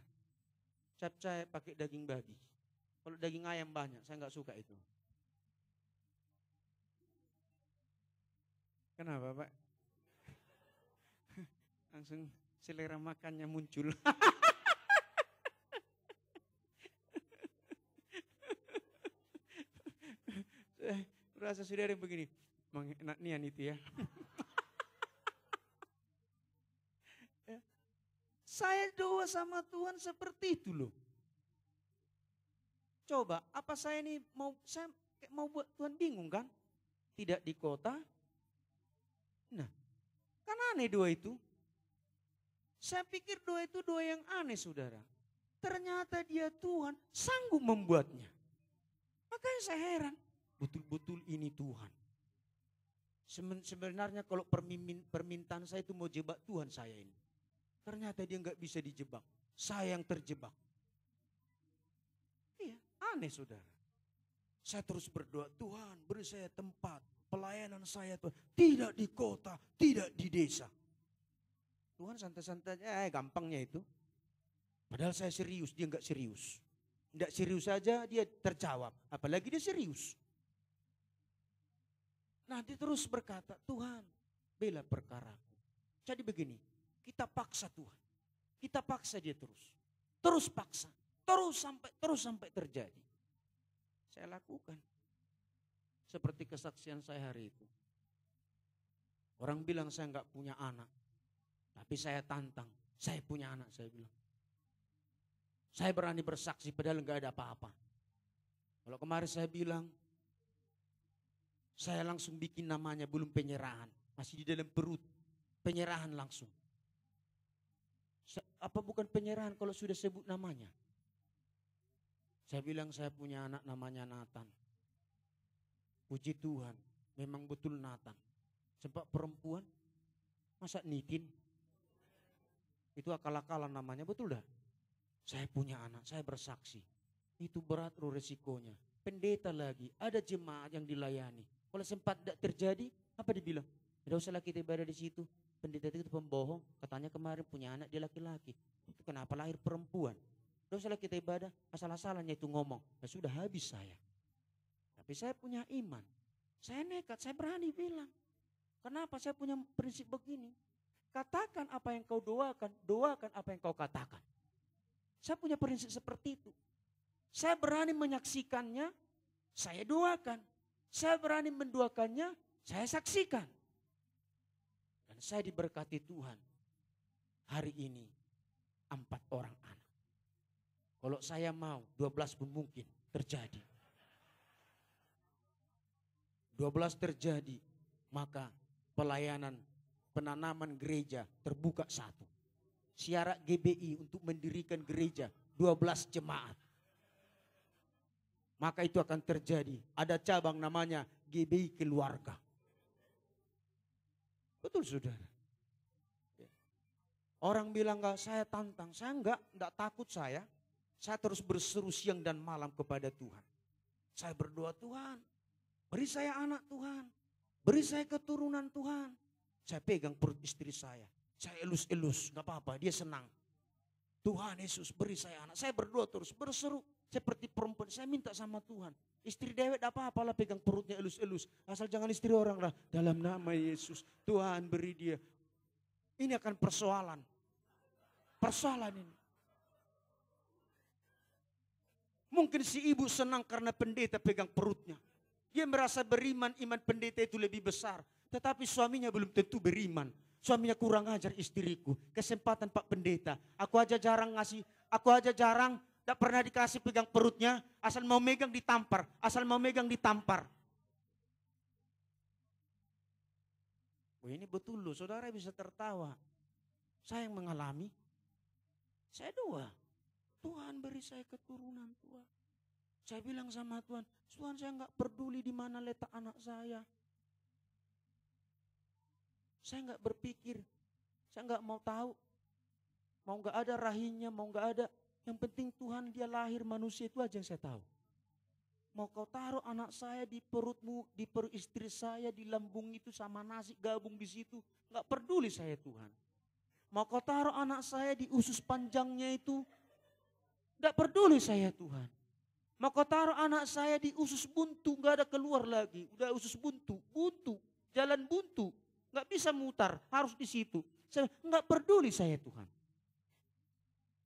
Capcay pakai daging babi. Kalau daging ayam banyak, saya nggak suka itu. Kenapa Pak? Langsung selera makannya muncul. Rasa saudara begini, enak nian itu ya. Saya doa sama Tuhan seperti itu loh. Coba, apa saya mau buat Tuhan bingung kan? Tidak di kota. Nah, kan aneh doa itu. Saya pikir doa itu doa yang aneh saudara. Ternyata dia Tuhan sanggup membuatnya. Makanya saya heran, betul-betul ini Tuhan. Sebenarnya kalau permintaan saya itu mau jebak Tuhan saya ini. Ternyata dia nggak bisa dijebak. Saya yang terjebak. Iya, aneh saudara. Saya terus berdoa, Tuhan beri saya tempat. Pelayanan saya Tuhan. Tidak di kota, tidak di desa. Tuhan santai-santai aja, gampangnya itu. Padahal saya serius, dia nggak serius. Nggak serius saja dia terjawab. Apalagi dia serius. Nah dia terus berkata, Tuhan bela perkaraku. Jadi begini, kita paksa Tuhan. Kita paksa dia terus. Terus paksa. Terus sampai terjadi. Saya lakukan. Seperti kesaksian saya hari itu. Orang bilang saya nggak punya anak. Tapi saya tantang. Saya punya anak, saya bilang. Saya berani bersaksi padahal nggak ada apa-apa. Kalau kemarin saya bilang, saya langsung bikin namanya belum penyerahan. Masih di dalam perut. Penyerahan langsung. Apa bukan penyerahan kalau sudah sebut namanya? Saya bilang saya punya anak namanya Nathan. Puji Tuhan, memang betul Nathan. Sebab perempuan, masa Nitin? Itu akal-akalan namanya, betul dah? Saya punya anak, saya bersaksi. Itu berat loh resikonya. Pendeta lagi, ada jemaat yang dilayani. Kalau sempat tidak terjadi, apa dibilang? Tidak usahlah kita ibadah di situ. Pendeta itu pembohong. Katanya kemarin punya anak dia laki-laki. Itu kenapa lahir perempuan? Tidak usahlah kita ibadah, asal-asalannya itu ngomong. Ya sudah habis saya. Tapi saya punya iman. Saya nekat, saya berani bilang. Kenapa saya punya prinsip begini? Katakan apa yang kau doakan, doakan apa yang kau katakan. Saya punya prinsip seperti itu. Saya berani menyaksikannya, saya doakan. Saya berani mendoakannya, saya saksikan. Dan saya diberkati Tuhan. Hari ini 4 orang anak. Kalau saya mau 12 pun mungkin terjadi. 12 terjadi, maka pelayanan penanaman gereja terbuka 1. Syarat GBI untuk mendirikan gereja 12 jemaat. Maka itu akan terjadi. Ada cabang namanya GBI keluarga. Betul saudara. Orang bilang enggak, saya tantang. Saya enggak takut saya. Saya terus berseru siang dan malam kepada Tuhan. Saya berdoa, Tuhan beri saya anak Tuhan. Beri saya keturunan Tuhan. Saya pegang perut istri saya. Saya elus-elus, gak apa-apa, dia senang. Tuhan Yesus beri saya anak. Saya berdoa terus, berseru. Seperti perempuan, saya minta sama Tuhan. Istri dewek gak apa-apa lah pegang perutnya elus-elus. Asal jangan istri orang lah. Dalam nama Yesus, Tuhan beri dia. Ini akan persoalan. Persoalan ini. Mungkin si ibu senang karena pendeta pegang perutnya. Dia merasa beriman, iman pendeta itu lebih besar. Tetapi suaminya belum tentu beriman. Suaminya kurang ajar istriku. Kesempatan Pak Pendeta. Aku aja jarang tak pernah dikasih pegang perutnya. Asal mau megang ditampar. Asal mau megang ditampar. Oh, ini betul loh, saudara bisa tertawa. Saya yang mengalami. Saya doa. Tuhan beri saya keturunan Tuhan. Saya bilang sama Tuhan, Tuhan saya enggak peduli di mana letak anak saya. Saya enggak berpikir, saya enggak mau tahu. Mau enggak ada rahimnya, mau enggak ada. Yang penting Tuhan dia lahir manusia itu aja yang saya tahu. Mau kau taruh anak saya di perutmu, di perut istri saya, di lambung itu sama nasi gabung di situ. Enggak peduli saya Tuhan. Mau kau taruh anak saya di usus panjangnya itu, tidak peduli saya Tuhan. Mau kau taruh anak saya di usus buntu, nggak ada keluar lagi. Udah usus buntu, jalan buntu, nggak bisa mutar, harus di situ. Saya nggak peduli saya Tuhan.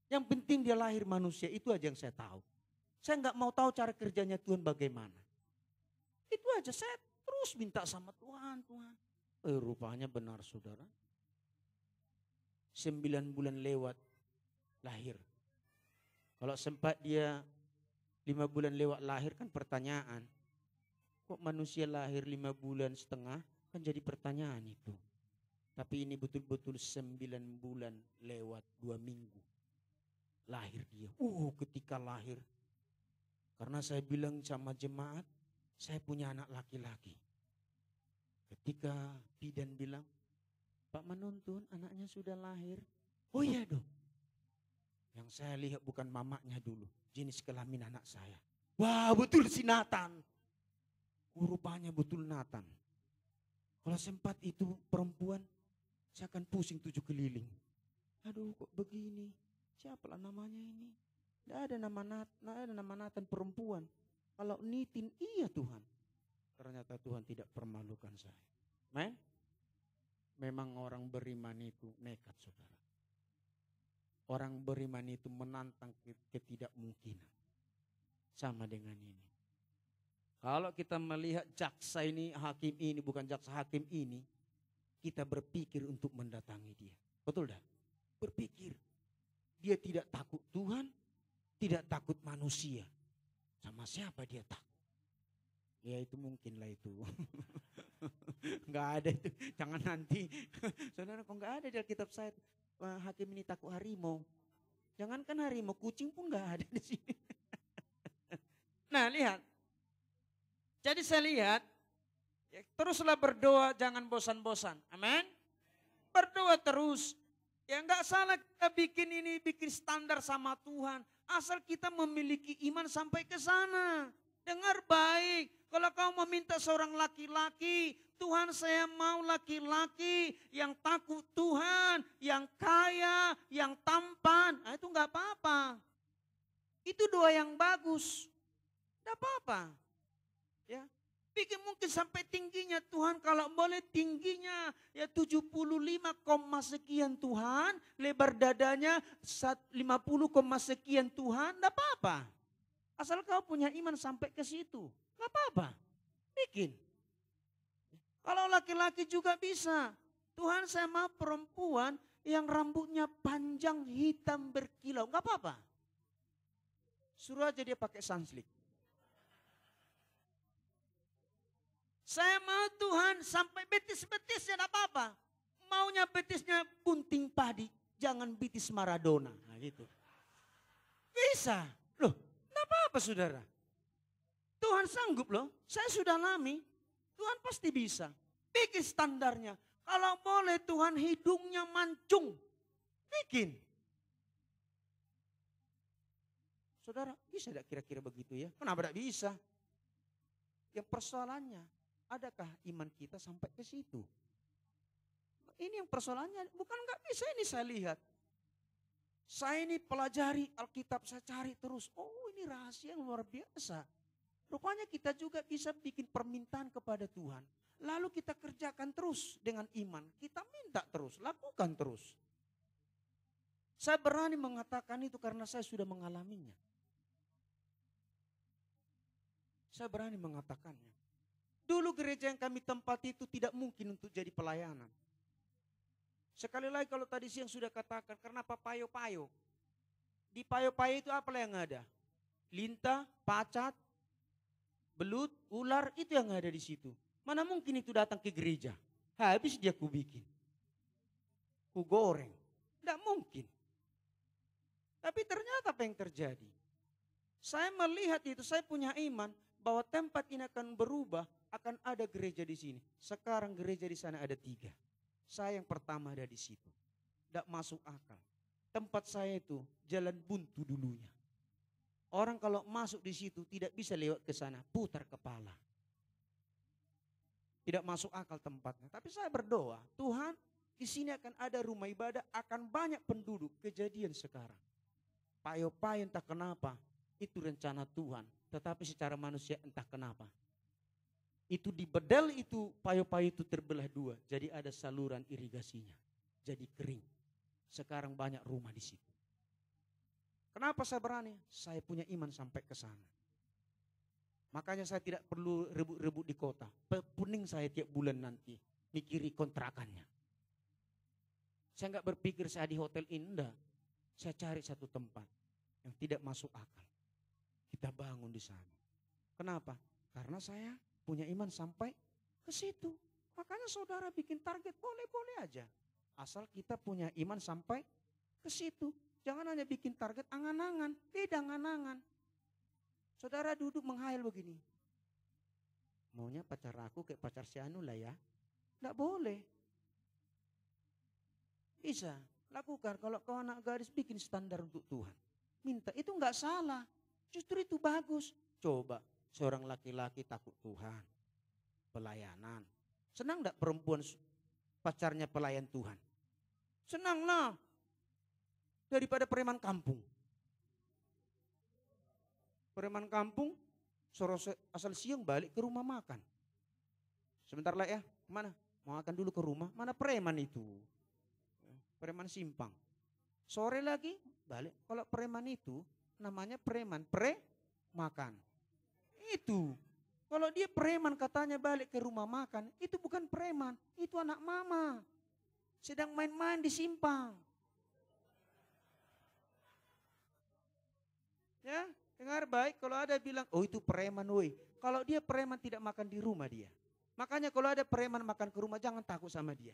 Yang penting dia lahir manusia, itu aja yang saya tahu. Saya nggak mau tahu cara kerjanya Tuhan bagaimana. Itu aja, saya terus minta sama Tuhan. Rupanya benar saudara. 9 bulan lewat lahir. Kalau sempat dia 5 bulan lewat lahir kan pertanyaan. Kok manusia lahir 5 bulan setengah? Kan jadi pertanyaan itu. Tapi ini betul-betul 9 bulan lewat 2 minggu. Lahir dia. Ketika lahir. Karena saya bilang sama jemaat, saya punya anak laki-laki. Ketika bidan bilang, Pak menuntun anaknya sudah lahir. Oh iya dong. Yang saya lihat bukan mamanya dulu. Jenis kelamin anak saya. Wah betul si Nathan. Rupanya betul Nathan. Kalau sempat itu perempuan, saya akan pusing 7 keliling. Aduh kok begini. Siapalah namanya ini? Tidak ada nama Nathan perempuan. Kalau Nitin iya Tuhan. Ternyata Tuhan tidak permalukan saya. Men? Memang orang beriman itu nekat saudara. Orang beriman itu menantang ketidakmungkinan. Sama dengan ini. Kalau kita melihat jaksa ini, hakim ini, bukan jaksa hakim ini. Kita berpikir untuk mendatangi dia. Betul dah? Berpikir. Dia tidak takut Tuhan, tidak takut manusia. Sama siapa dia takut? Ya itu mungkinlah itu. Enggak ada itu. Jangan nanti. Saudara kok enggak ada di Alkitab saya. Hakim ini takut harimau. Jangankan harimau, kucing pun enggak ada di sini. Nah lihat. Jadi saya lihat. Ya, teruslah berdoa, jangan bosan-bosan. Amin. Berdoa terus. Ya enggak salah kita bikin standar sama Tuhan. Asal kita memiliki iman sampai ke sana. Dengar baik, kalau kau meminta seorang laki-laki, Tuhan saya mau laki-laki yang takut Tuhan, yang kaya, yang tampan. Nah itu enggak apa-apa. Itu doa yang bagus. Enggak apa-apa. Ya. Bikin mungkin sampai tingginya Tuhan, kalau boleh tingginya ya 75, sekian Tuhan, lebar dadanya 50, sekian Tuhan, enggak apa-apa. Asal kau punya iman sampai ke situ, enggak apa-apa. Bikin. Kalau laki-laki juga bisa. Tuhan saya mau perempuan yang rambutnya panjang hitam berkilau, enggak apa-apa. Suruh aja dia pakai sunslick. Saya mau Tuhan sampai betis-betisnya enggak apa-apa. Maunya betisnya bunting padi, jangan betis Maradona. Nah gitu. Bisa. Loh, enggak apa-apa saudara. Tuhan sanggup loh, saya sudah alami. Tuhan pasti bisa. Bikin standarnya. Kalau boleh Tuhan hidungnya mancung. Bikin. Saudara, bisa tidak kira-kira begitu ya? Kenapa tidak bisa? Yang persoalannya, adakah iman kita sampai ke situ? Ini yang persoalannya, bukan nggak bisa ini saya lihat. Saya ini pelajari Alkitab, saya cari terus. Oh ini rahasia yang luar biasa. Rupanya kita juga bisa bikin permintaan kepada Tuhan. Lalu kita kerjakan terus dengan iman. Kita minta terus, lakukan terus. Saya berani mengatakan itu karena saya sudah mengalaminya. Saya berani mengatakannya. Dulu gereja yang kami tempati itu tidak mungkin untuk jadi pelayanan. Sekali lagi kalau tadi siang sudah katakan, karena payo-payo. Di payo-payo itu apa yang ada? Lintah, pacat, belut, ular, itu yang ada di situ. Mana mungkin itu datang ke gereja? Habis dia ku bikin. Ku goreng. Tidak mungkin. Tapi ternyata apa yang terjadi? Saya melihat itu, saya punya iman bahwa tempat ini akan berubah, akan ada gereja di sini. Sekarang gereja di sana ada 3. Saya yang pertama ada di situ. Tidak masuk akal. Tempat saya itu jalan buntu dulunya. Orang kalau masuk di situ tidak bisa lewat ke sana, putar kepala. Tidak masuk akal tempatnya. Tapi saya berdoa, Tuhan Di sini akan ada rumah ibadah, akan banyak penduduk. Kejadian sekarang. Payo-payo entah kenapa. Itu rencana Tuhan. Tetapi secara manusia entah kenapa. Itu di bedel itu, payo-payo itu terbelah dua. Jadi ada saluran irigasinya. Jadi kering. Sekarang banyak rumah di situ. Kenapa saya berani? Saya punya iman sampai ke sana. Makanya saya tidak perlu rebut-rebut di kota. Puning saya tiap bulan nanti. Mikiri kontrakannya. Saya enggak berpikir saya di hotel ini, enggak. Saya cari satu tempat yang tidak masuk akal. Kita bangun di sana. Kenapa? Karena saya punya iman sampai ke situ. Makanya saudara bikin target boleh-boleh aja. Asal kita punya iman sampai ke situ. Jangan hanya bikin target angan-angan. Beda angan-angan. Saudara duduk menghayal begini. Maunya pacar aku kayak pacar si Anu lah ya. Enggak boleh. Bisa. Lakukan. Kalau kau anak gadis bikin standar untuk Tuhan. Minta. Itu enggak salah. Justru itu bagus. Coba. Seorang laki-laki takut Tuhan. Pelayanan. Senang enggak perempuan pacarnya pelayan Tuhan? Senanglah. Daripada preman kampung. Preman kampung, asal siang balik ke rumah makan. Sebentar lah ya, mana? Mau makan dulu ke rumah, mana preman itu? Preman simpang. Sore lagi balik, kalau preman itu namanya preman, makan. Itu, kalau dia preman katanya balik ke rumah makan, itu bukan preman, itu anak mama. Sedang main-main di simpang. Ya, dengar baik, kalau ada bilang, oh itu preman woi. Kalau dia preman tidak makan di rumah dia. Makanya kalau ada preman makan ke rumah, jangan takut sama dia.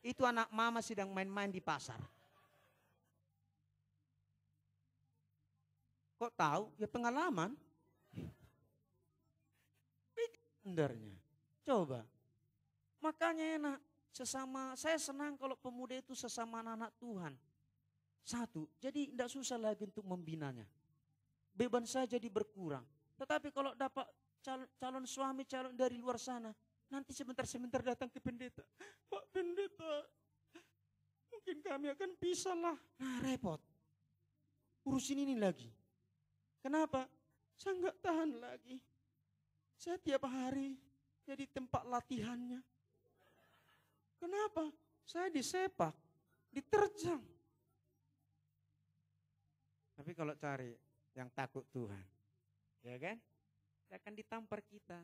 Itu anak mama sedang main-main di pasar. Kok tahu? Ya pengalaman. Benarnya. Coba. Makanya enak. Saya senang kalau pemuda itu sesama anak Tuhan. Satu, jadi tidak susah lagi untuk membinanya. Beban saya jadi berkurang. Tetapi kalau dapat calon suami, calon dari luar sana, nanti sebentar-sebentar datang ke pendeta. Pak pendeta, mungkin kami akan pisah lah. Nah repot. Urusin ini lagi. Kenapa? Saya enggak tahan lagi. Saya tiap hari jadi tempat latihannya. Kenapa? Saya disepak, diterjang. Tapi kalau cari yang takut Tuhan, ya kan? Akan ditampar kita.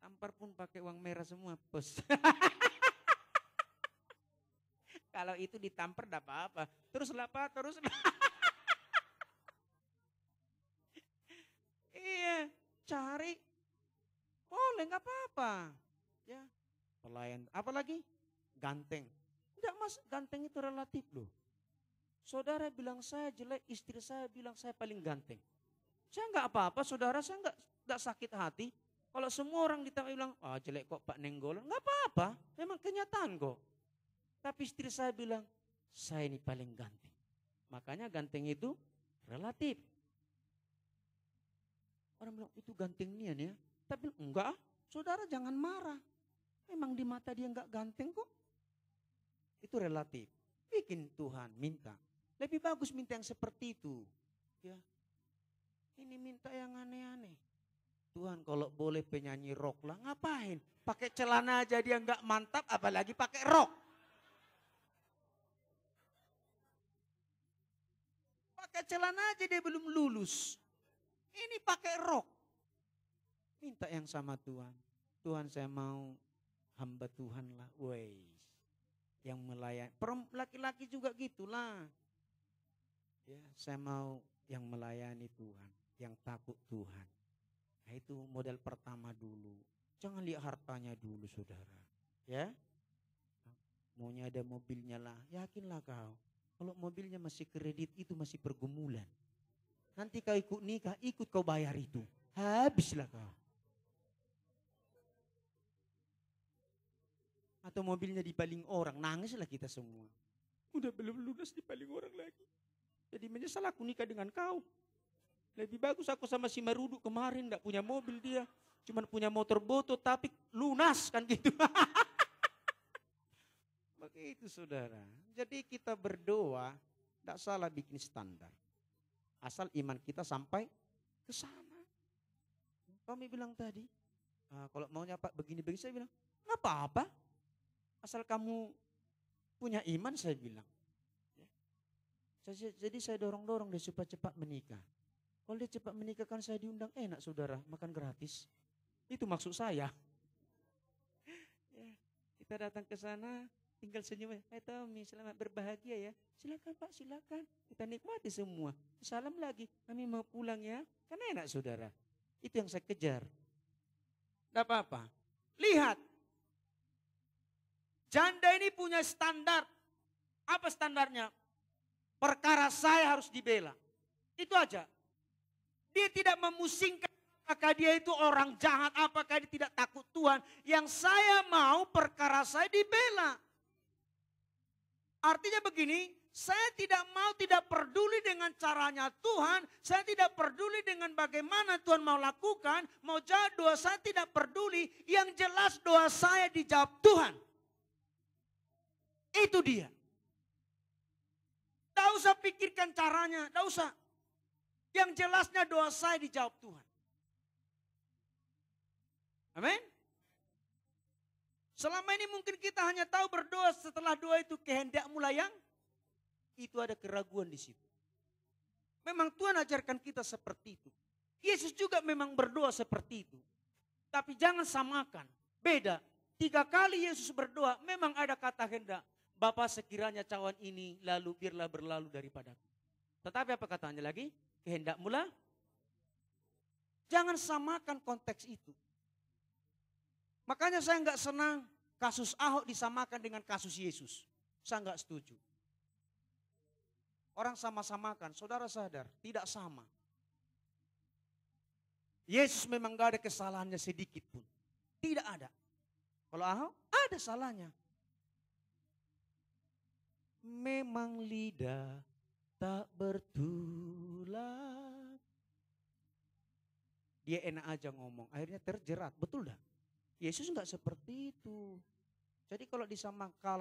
Tampar pun pakai uang merah semua, bos. Kalau itu ditampar enggak apa-apa. Teruslah Pak, teruslah. Iya, cari. Boleh, enggak apa-apa. Ya, pelayan. Apalagi? Ganteng. Enggak mas, ganteng itu relatif loh. Saudara bilang saya jelek, istri saya bilang saya paling ganteng. Saya enggak apa-apa, saudara, saya enggak sakit hati. Kalau semua orang bilang, jelek kok Pak Nenggolan, enggak apa-apa, memang kenyataan kok. Tapi istri saya bilang, saya ini paling ganteng. Makanya ganteng itu relatif. Orang bilang, itu ganteng nian ya. Tapi enggak, saudara jangan marah. Memang di mata dia enggak ganteng kok. Itu relatif. Bikin Tuhan minta. Lebih bagus minta yang seperti itu. Ya. Ini minta yang aneh-aneh. Tuhan kalau boleh penyanyi rock lah, ngapain? Pakai celana aja dia enggak mantap, apalagi pakai rock. Pakai celana aja dia belum lulus. Ini pakai rock. Minta yang sama Tuhan. Tuhan saya mau hamba Tuhan lah. Weis. Yang melayani. Laki-laki juga gitulah. Ya, saya mau yang melayani Tuhan, yang takut Tuhan. Nah, itu modal pertama dulu. Jangan lihat hartanya dulu, saudara. Ya, maunya ada mobilnya lah, yakinlah kau. Kalau mobilnya masih kredit itu masih pergumulan. Nanti kau ikut nikah, ikut kau bayar itu. Habislah kau. Atau mobilnya dipaling orang, nangislah kita semua. Udah belum lunas dipaling orang lagi. Jadi menyesal aku nikah dengan kau. Lebih bagus aku sama si Marudu kemarin, gak punya mobil dia. Cuman punya motor boto tapi lunas kan gitu. Begitu saudara. Jadi kita berdoa, tidak salah bikin standar. Asal iman kita sampai ke sana. Kami bilang tadi, kalau maunya Pak begini-begini, saya bilang, nggak apa-apa. Asal kamu punya iman, saya bilang. Jadi saya dorong-dorong dia supaya cepat menikah. Kalau dia cepat menikah kan saya diundang, enak saudara, makan gratis. Itu maksud saya. Ya, kita datang ke sana, tinggal senyum. Tommy, selamat berbahagia ya. Silakan Pak, silakan. Kita nikmati semua. Salam lagi, kami mau pulang ya. Kan enak saudara. Itu yang saya kejar. Tidak apa-apa. Lihat. Janda ini punya standar. Apa standarnya? Perkara saya harus dibela. Itu aja. Dia tidak memusingkan apakah dia itu orang jahat, apakah dia tidak takut Tuhan. Yang saya mau perkara saya dibela. Artinya begini, saya tidak mau, tidak peduli dengan caranya Tuhan. Saya tidak peduli dengan bagaimana Tuhan mau lakukan. Mau jawab doa saya tidak peduli. Yang jelas doa saya dijawab Tuhan. Itu dia. Tidak usah pikirkan caranya, tidak usah. Yang jelasnya doa saya dijawab Tuhan. Amin. Selama ini mungkin kita hanya tahu berdoa setelah doa itu kehendak-Mu yang itu ada keraguan di situ. Memang Tuhan ajarkan kita seperti itu. Yesus juga memang berdoa seperti itu. Tapi jangan samakan. Beda. 3 kali Yesus berdoa memang ada kata hendak. Bapa sekiranya cawan ini lalu biarlah berlalu daripadaku. Tetapi apa katanya lagi? Kehendak-Mu lah. Jangan samakan konteks itu. Makanya saya enggak senang kasus Ahok disamakan dengan kasus Yesus. Saya enggak setuju. Orang sama-samakan, saudara sadar, tidak sama. Yesus memang enggak ada kesalahannya sedikit pun. Tidak ada. Kalau Ahok ada salahnya. Memang lidah tak bertulang. Dia enak aja ngomong, akhirnya terjerat, betul dah? Yesus enggak seperti itu. Jadi kalau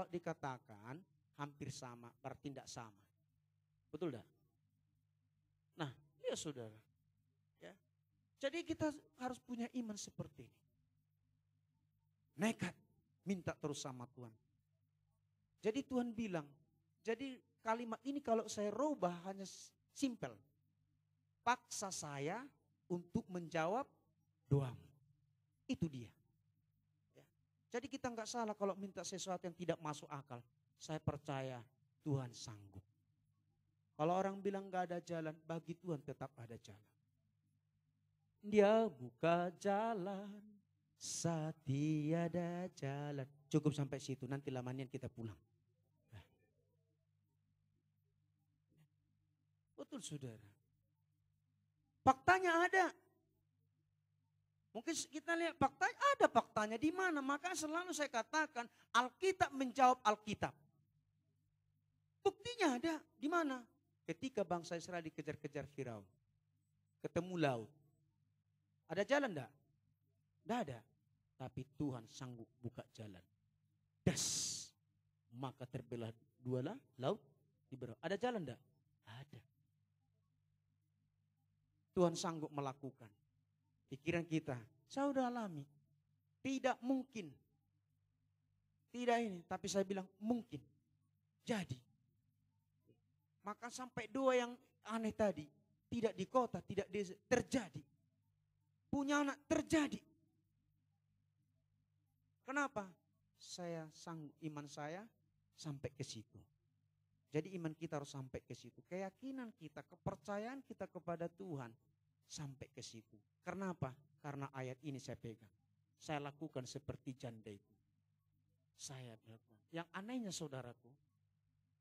dikatakan hampir sama, berarti tidak sama. Betul dah? Nah, ya saudara. Ya. Jadi kita harus punya iman seperti ini. Nekat, minta terus sama Tuhan. Jadi Tuhan bilang, jadi kalimat ini kalau saya rubah hanya simpel. Paksa saya untuk menjawab doamu. Itu dia. Ya. Jadi kita enggak salah kalau minta sesuatu yang tidak masuk akal. Saya percaya Tuhan sanggup. Kalau orang bilang enggak ada jalan, bagi Tuhan tetap ada jalan. Dia buka jalan saat tiada jalan. Cukup sampai situ, nanti lamanya kita pulang. Betul saudara. Faktanya ada. Mungkin kita lihat faktanya ada faktanya di mana. Maka selalu saya katakan Alkitab menjawab Alkitab. Buktinya ada di mana? Ketika bangsa Israel dikejar-kejar Firaun. Ketemu laut. Ada jalan enggak? Enggak ada. Tapi Tuhan sanggup buka jalan. Das. Maka terbelah dua laut di bawah. Ada jalan enggak? Ada. Tuhan sanggup melakukan. Pikiran kita, saya udah alami. Tidak mungkin. Tidak ini, tapi saya bilang mungkin. Jadi. Maka sampai doa yang aneh tadi. Tidak di kota, tidak di desa, terjadi. Punya anak, terjadi. Kenapa? Saya sanggup, iman saya sampai ke situ. Jadi iman kita harus sampai ke situ. Keyakinan kita, kepercayaan kita kepada Tuhan sampai ke situ. Karena apa? Karena ayat ini saya pegang. Saya lakukan seperti janda itu. Saya lakukan. Yang anehnya saudaraku,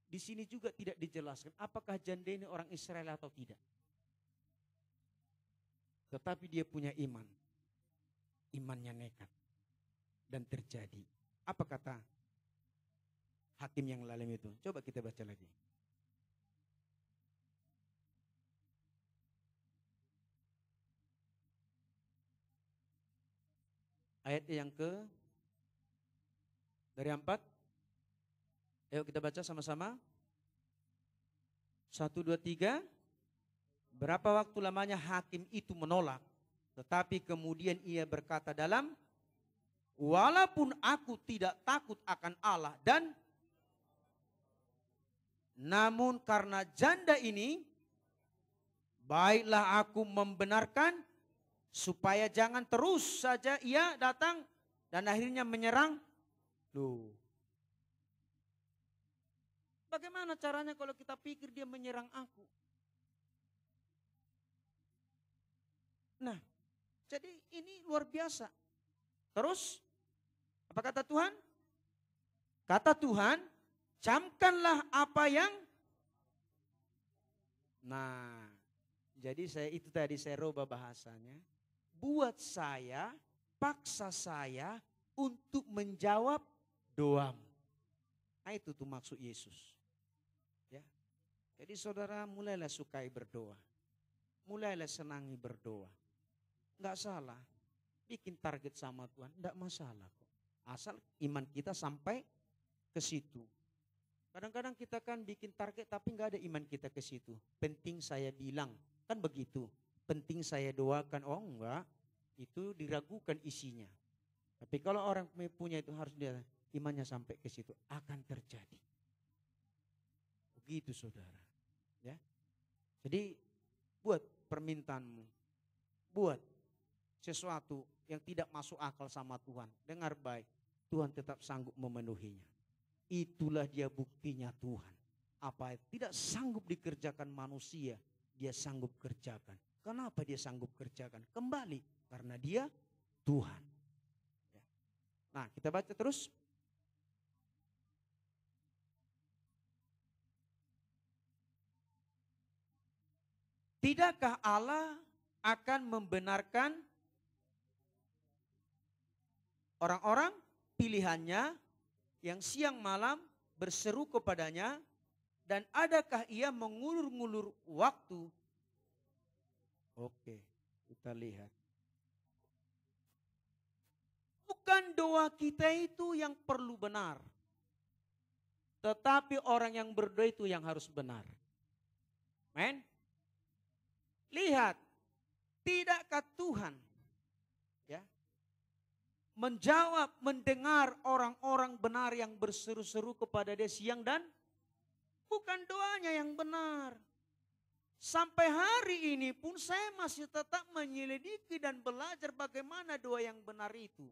di sini juga tidak dijelaskan apakah janda ini orang Israel atau tidak. Tetapi dia punya iman. Imannya nekat. Dan terjadi. Apa kata hakim yang lalim itu? Coba kita baca lagi. Ayat yang dari 4 Ayo kita baca sama-sama. 1, 2, 3. Berapa waktu lamanya hakim itu menolak. Tetapi kemudian ia berkata dalam, walaupun aku tidak takut akan Allah dan namun karena janda ini, baiklah aku membenarkan supaya jangan terus saja ia datang dan akhirnya menyerang. Loh, bagaimana caranya kalau kita pikir dia menyerang aku? Nah, jadi ini luar biasa. Terus, apa kata Tuhan? Kata Tuhan, camkanlah apa yang. Nah, jadi saya rubah bahasanya. Buat saya, paksa saya untuk menjawab doamu. Nah itu tuh maksud Yesus. Ya. Jadi saudara mulailah sukai berdoa. Mulailah senangi berdoa. Enggak salah. Bikin target sama Tuhan, enggak masalah kok. Asal iman kita sampai ke situ. Kadang-kadang kita kan bikin target tapi enggak ada iman kita ke situ. Penting saya bilang, kan begitu. Penting saya doakan, oh enggak. Itu diragukan isinya. Tapi kalau orang punya itu harus dia imannya sampai ke situ, akan terjadi. Begitu saudara. Ya. Jadi buat permintaanmu. Buat sesuatu yang tidak masuk akal sama Tuhan. Dengar baik, Tuhan tetap sanggup memenuhinya. Itulah dia buktinya Tuhan. Apa tidak sanggup dikerjakan manusia, dia sanggup kerjakan. Kenapa dia sanggup kerjakan? Kembali, karena dia Tuhan. Nah, kita baca terus. Tidakkah Allah akan membenarkan orang-orang pilihannya yang siang malam berseru kepadanya, dan adakah ia mengulur-ngulur waktu? Oke, kita lihat. Bukan doa kita itu yang perlu benar, tetapi orang yang berdoa itu yang harus benar. Amen. Lihat, tidakkah Tuhan menjawab, mendengar orang-orang benar yang berseru-seru kepada dia siang dan bukan doanya yang benar. Sampai hari ini pun saya masih tetap menyelidiki dan belajar bagaimana doa yang benar itu.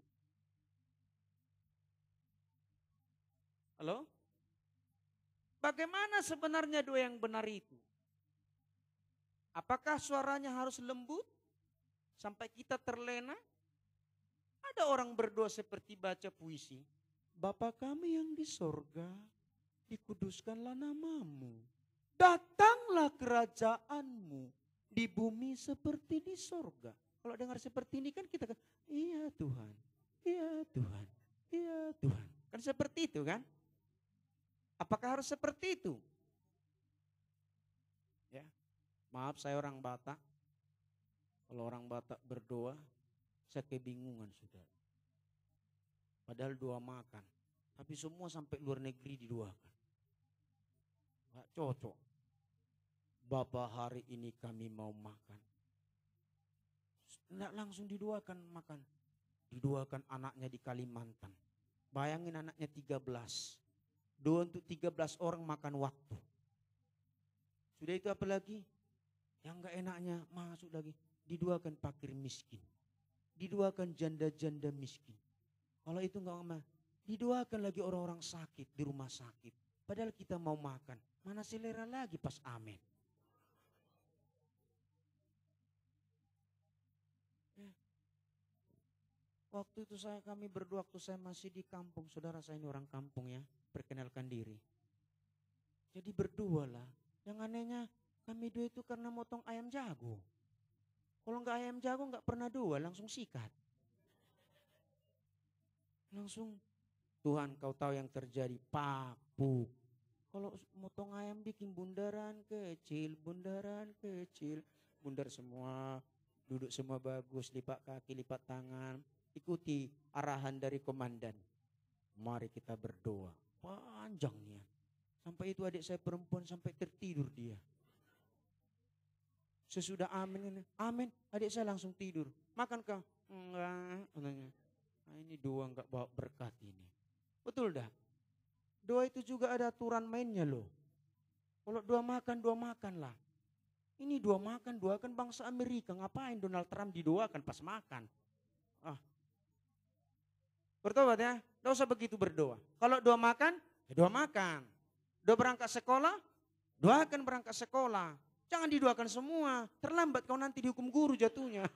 Halo? Bagaimana sebenarnya doa yang benar itu? Apakah suaranya harus lembut sampai kita terlena? Ada orang berdoa seperti baca puisi. Bapa kami yang di sorga, dikuduskanlah namamu. Datanglah kerajaanmu di bumi seperti di sorga. Kalau dengar seperti ini kan kita kan, iya Tuhan, iya Tuhan, iya Tuhan. Kan seperti itu kan? Apakah harus seperti itu? Ya, maaf saya orang Batak. Kalau orang Batak berdoa, saya kebingungan sudah. Padahal doa makan. Tapi semua sampai luar negeri didoakan. Gak cocok. Bapa hari ini kami mau makan. Nggak langsung didoakan makan. Didoakan anaknya di Kalimantan. Bayangin anaknya 13. Doa untuk 13 orang makan waktu. Sudah itu apa lagi? Yang gak enaknya masuk lagi. Didoakan fakir miskin. Didoakan janda-janda miskin. Kalau itu enggak mah, didoakan lagi orang-orang sakit di rumah sakit. Padahal kita mau makan. Mana selera lagi pas amin. Waktu itu kami berdoa waktu saya masih di kampung. Saudara saya ini orang kampung ya. Perkenalkan diri. Jadi berdoalah. Yang anehnya kami doa itu karena motong ayam jago. Kalau enggak ayam jago enggak pernah doa, langsung sikat. Langsung, Tuhan kau tahu yang terjadi, pakpuk. Kalau motong ayam bikin bundaran kecil, bundar semua, duduk semua bagus, lipat kaki, lipat tangan. Ikuti arahan dari komandan. Mari kita berdoa. Panjang nih. Sampai itu adik saya perempuan sampai tertidur dia. Sesudah amin, amin, adik saya langsung tidur. Makan kau? Enggak, katanya. Nah, ini doa enggak bawa berkat ini. Betul dah. Doa itu juga ada aturan mainnya loh. Kalau doa makanlah. Ini doakan bangsa Amerika. Ngapain Donald Trump didoakan pas makan? Ah. Bertobat ya, tidak usah begitu berdoa. Kalau doa makan, ya doa makan. Doa berangkat sekolah, doakan berangkat sekolah. Jangan didoakan semua, terlambat kau nanti dihukum guru jatuhnya.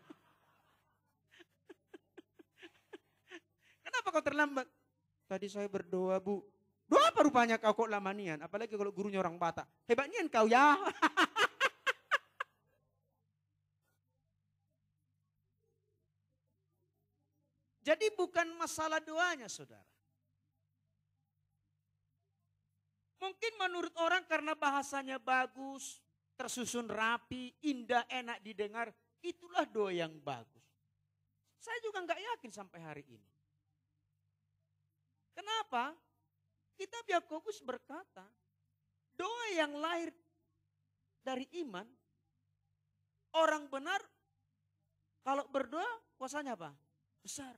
Kenapa kau terlambat? Tadi saya berdoa bu. Doa apa rupanya kau kok lamanian? Apalagi kalau gurunya orang Batak. Hebatnya kau ya. Jadi bukan masalah doanya saudara. Mungkin menurut orang karena bahasanya bagus, tersusun rapi, indah, enak didengar. Itulah doa yang bagus. Saya juga nggak yakin sampai hari ini. Kenapa? Kitab Yakobus berkata, doa yang lahir dari iman, orang benar kalau berdoa kuasanya apa? Besar.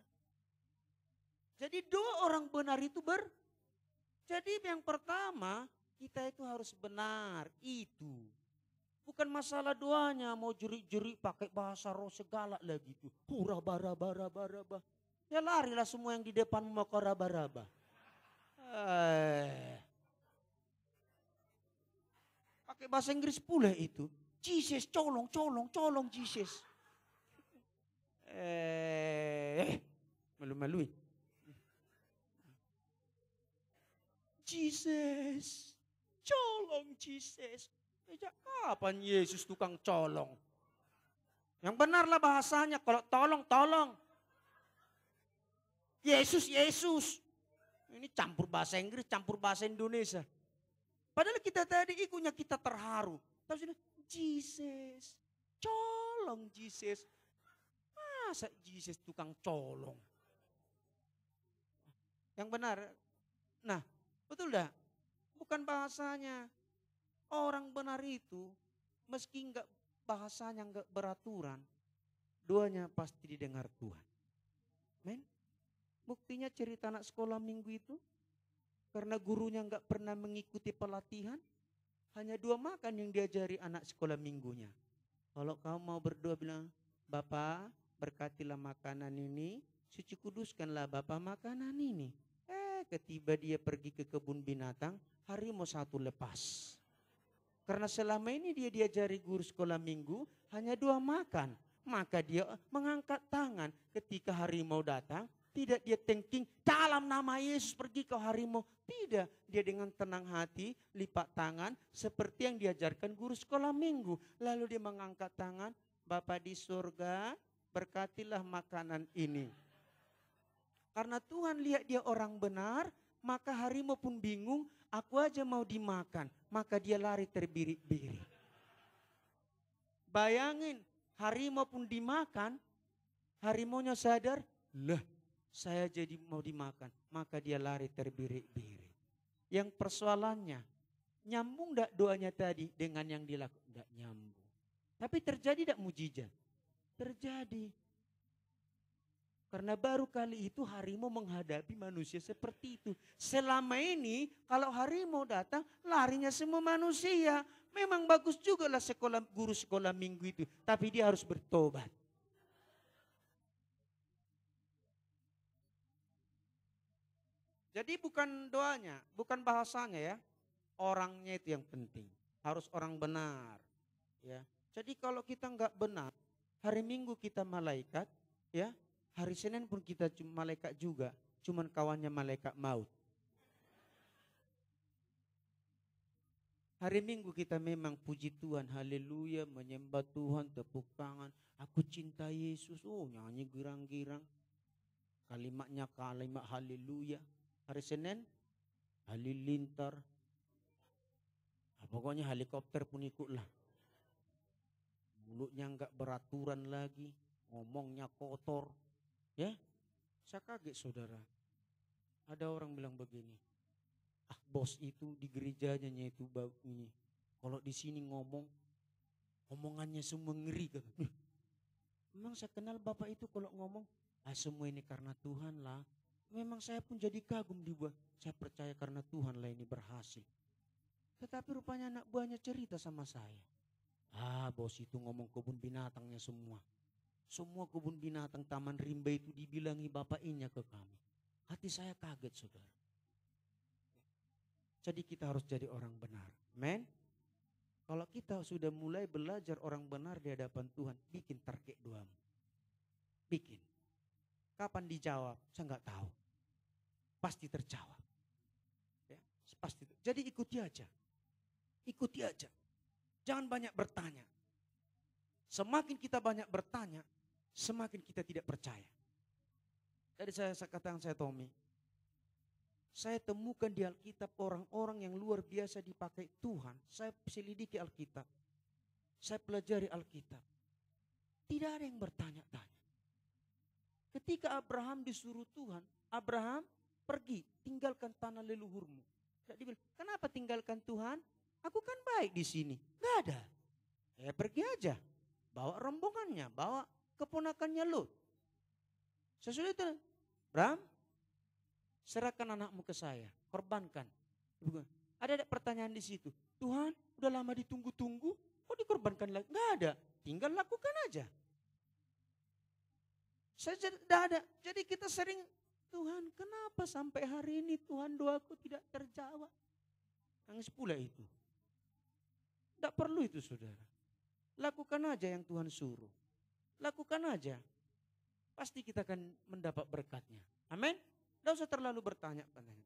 Jadi doa orang benar itu jadi yang pertama kita itu harus benar itu. Bukan masalah doanya mau jerik-jerik pakai bahasa roh segala lagi itu. Hura bara bara bara bara. Ya larilah semua yang di depanmu mau ke raba-raba. Pakai bahasa Inggris pula itu. Jesus colong Jesus. Malu-maluin. Jesus, colong Jesus. Sejak kapan Yesus tukang colong? Yang benarlah bahasanya, kalau tolong. Yesus. Ini campur bahasa Inggris, campur bahasa Indonesia. Padahal kita tadi ikunya kita terharu. Tapi Jesus, colong Jesus. Masa Jesus tukang colong? Yang benar, nah betul dah? Bukan bahasanya. Orang benar itu meski enggak bahasanya enggak beraturan, doanya pasti didengar Tuhan. Men? Buktinya cerita anak sekolah minggu itu, karena gurunya enggak pernah mengikuti pelatihan, hanya 2 makan yang diajari anak sekolah minggunya. Kalau kamu mau berdoa bilang, Bapak berkatilah makanan ini, suci kuduskanlah Bapak makanan ini. Ketiba dia pergi ke kebun binatang, harimau 1 lepas. Karena selama ini dia diajari guru sekolah minggu hanya 2 makan. Maka dia mengangkat tangan ketika harimau datang. Tidak dia thinking dalam nama Yesus pergi ke harimau. Tidak, dia dengan tenang hati lipat tangan seperti yang diajarkan guru sekolah minggu. Lalu dia mengangkat tangan, Bapa di surga berkatilah makanan ini. Karena Tuhan lihat dia orang benar, maka harimau pun bingung, aku aja mau dimakan. Maka dia lari terbirik-birik. Bayangin, harimau pun dimakan, harimaunya sadar, lah saya jadi mau dimakan. Maka dia lari terbirik-birik. Yang persoalannya, nyambung enggak doanya tadi dengan yang dilakukan? Enggak nyambung. Tapi terjadi enggak mujizat? Terjadi. Karena baru kali itu harimau menghadapi manusia seperti itu. Selama ini kalau harimau datang larinya semua manusia. Memang bagus juga lah guru sekolah minggu itu. Tapi dia harus bertobat. Jadi bukan doanya, bukan bahasanya ya. Orangnya itu yang penting. Harus orang benar. Ya. Jadi kalau kita enggak benar, hari Minggu kita malaikat, ya. Hari Senin pun kita malaikat juga, cuman kawannya malaikat maut. Hari Minggu kita memang puji Tuhan, haleluya, menyembah Tuhan, tepuk tangan. Aku cinta Yesus, nyanyi girang-girang. Kalimatnya kalimat haleluya. Hari Senin, halilintar. Pokoknya helikopter pun ikutlah. Mulutnya enggak beraturan lagi, ngomongnya kotor. Ya, saya kaget saudara. Ada orang bilang begini, Bos itu di gerejanya itu ini. Kalau di sini omongannya semua ngeri. Memang saya kenal Bapak itu kalau ngomong, semua ini karena Tuhan lah. Memang saya pun jadi kagum di buah. Saya percaya karena Tuhan lah ini berhasil. Tetapi rupanya anak buahnya cerita sama saya. Bos itu ngomong kebun binatangnya semua. Semua kebun binatang Taman Rimba itu dibilangi Bapak inya ke kami. Hati saya kaget, saudara. Jadi kita harus jadi orang benar. Amen. Kalau kita sudah mulai belajar orang benar di hadapan Tuhan, bikin target doamu. Bikin. Kapan dijawab? Saya nggak tahu. Pasti terjawab. Ya, pasti. Jadi ikuti aja. Ikuti aja. Jangan banyak bertanya. Semakin kita banyak bertanya, semakin kita tidak percaya. Tadi saya katakan saya Tommy. Saya temukan di Alkitab orang-orang yang luar biasa dipakai Tuhan. Saya selidiki Alkitab. Saya pelajari Alkitab. Tidak ada yang bertanya-tanya. Ketika Abraham disuruh Tuhan, Abraham pergi, tinggalkan tanah leluhurmu. Tidak dibilang, kenapa tinggalkan Tuhan? Aku kan baik di sini. Gak ada. Pergi aja. Bawa rombongannya, bawa keponakannya Lot. Sesudah itu, Abraham, serahkan anakmu ke saya, korbankan. Ada pertanyaan di situ. Tuhan, udah lama ditunggu-tunggu, kok dikorbankan lagi? Nggak ada, tinggal lakukan aja. Saya tidak ada. Jadi kita sering, Tuhan, kenapa sampai hari ini Tuhan doaku tidak terjawab? Nangis pula itu. Tidak perlu itu, saudara. Lakukan aja yang Tuhan suruh. Lakukan aja. Pasti kita akan mendapat berkatnya. Amin. Tidak usah terlalu bertanya-tanya.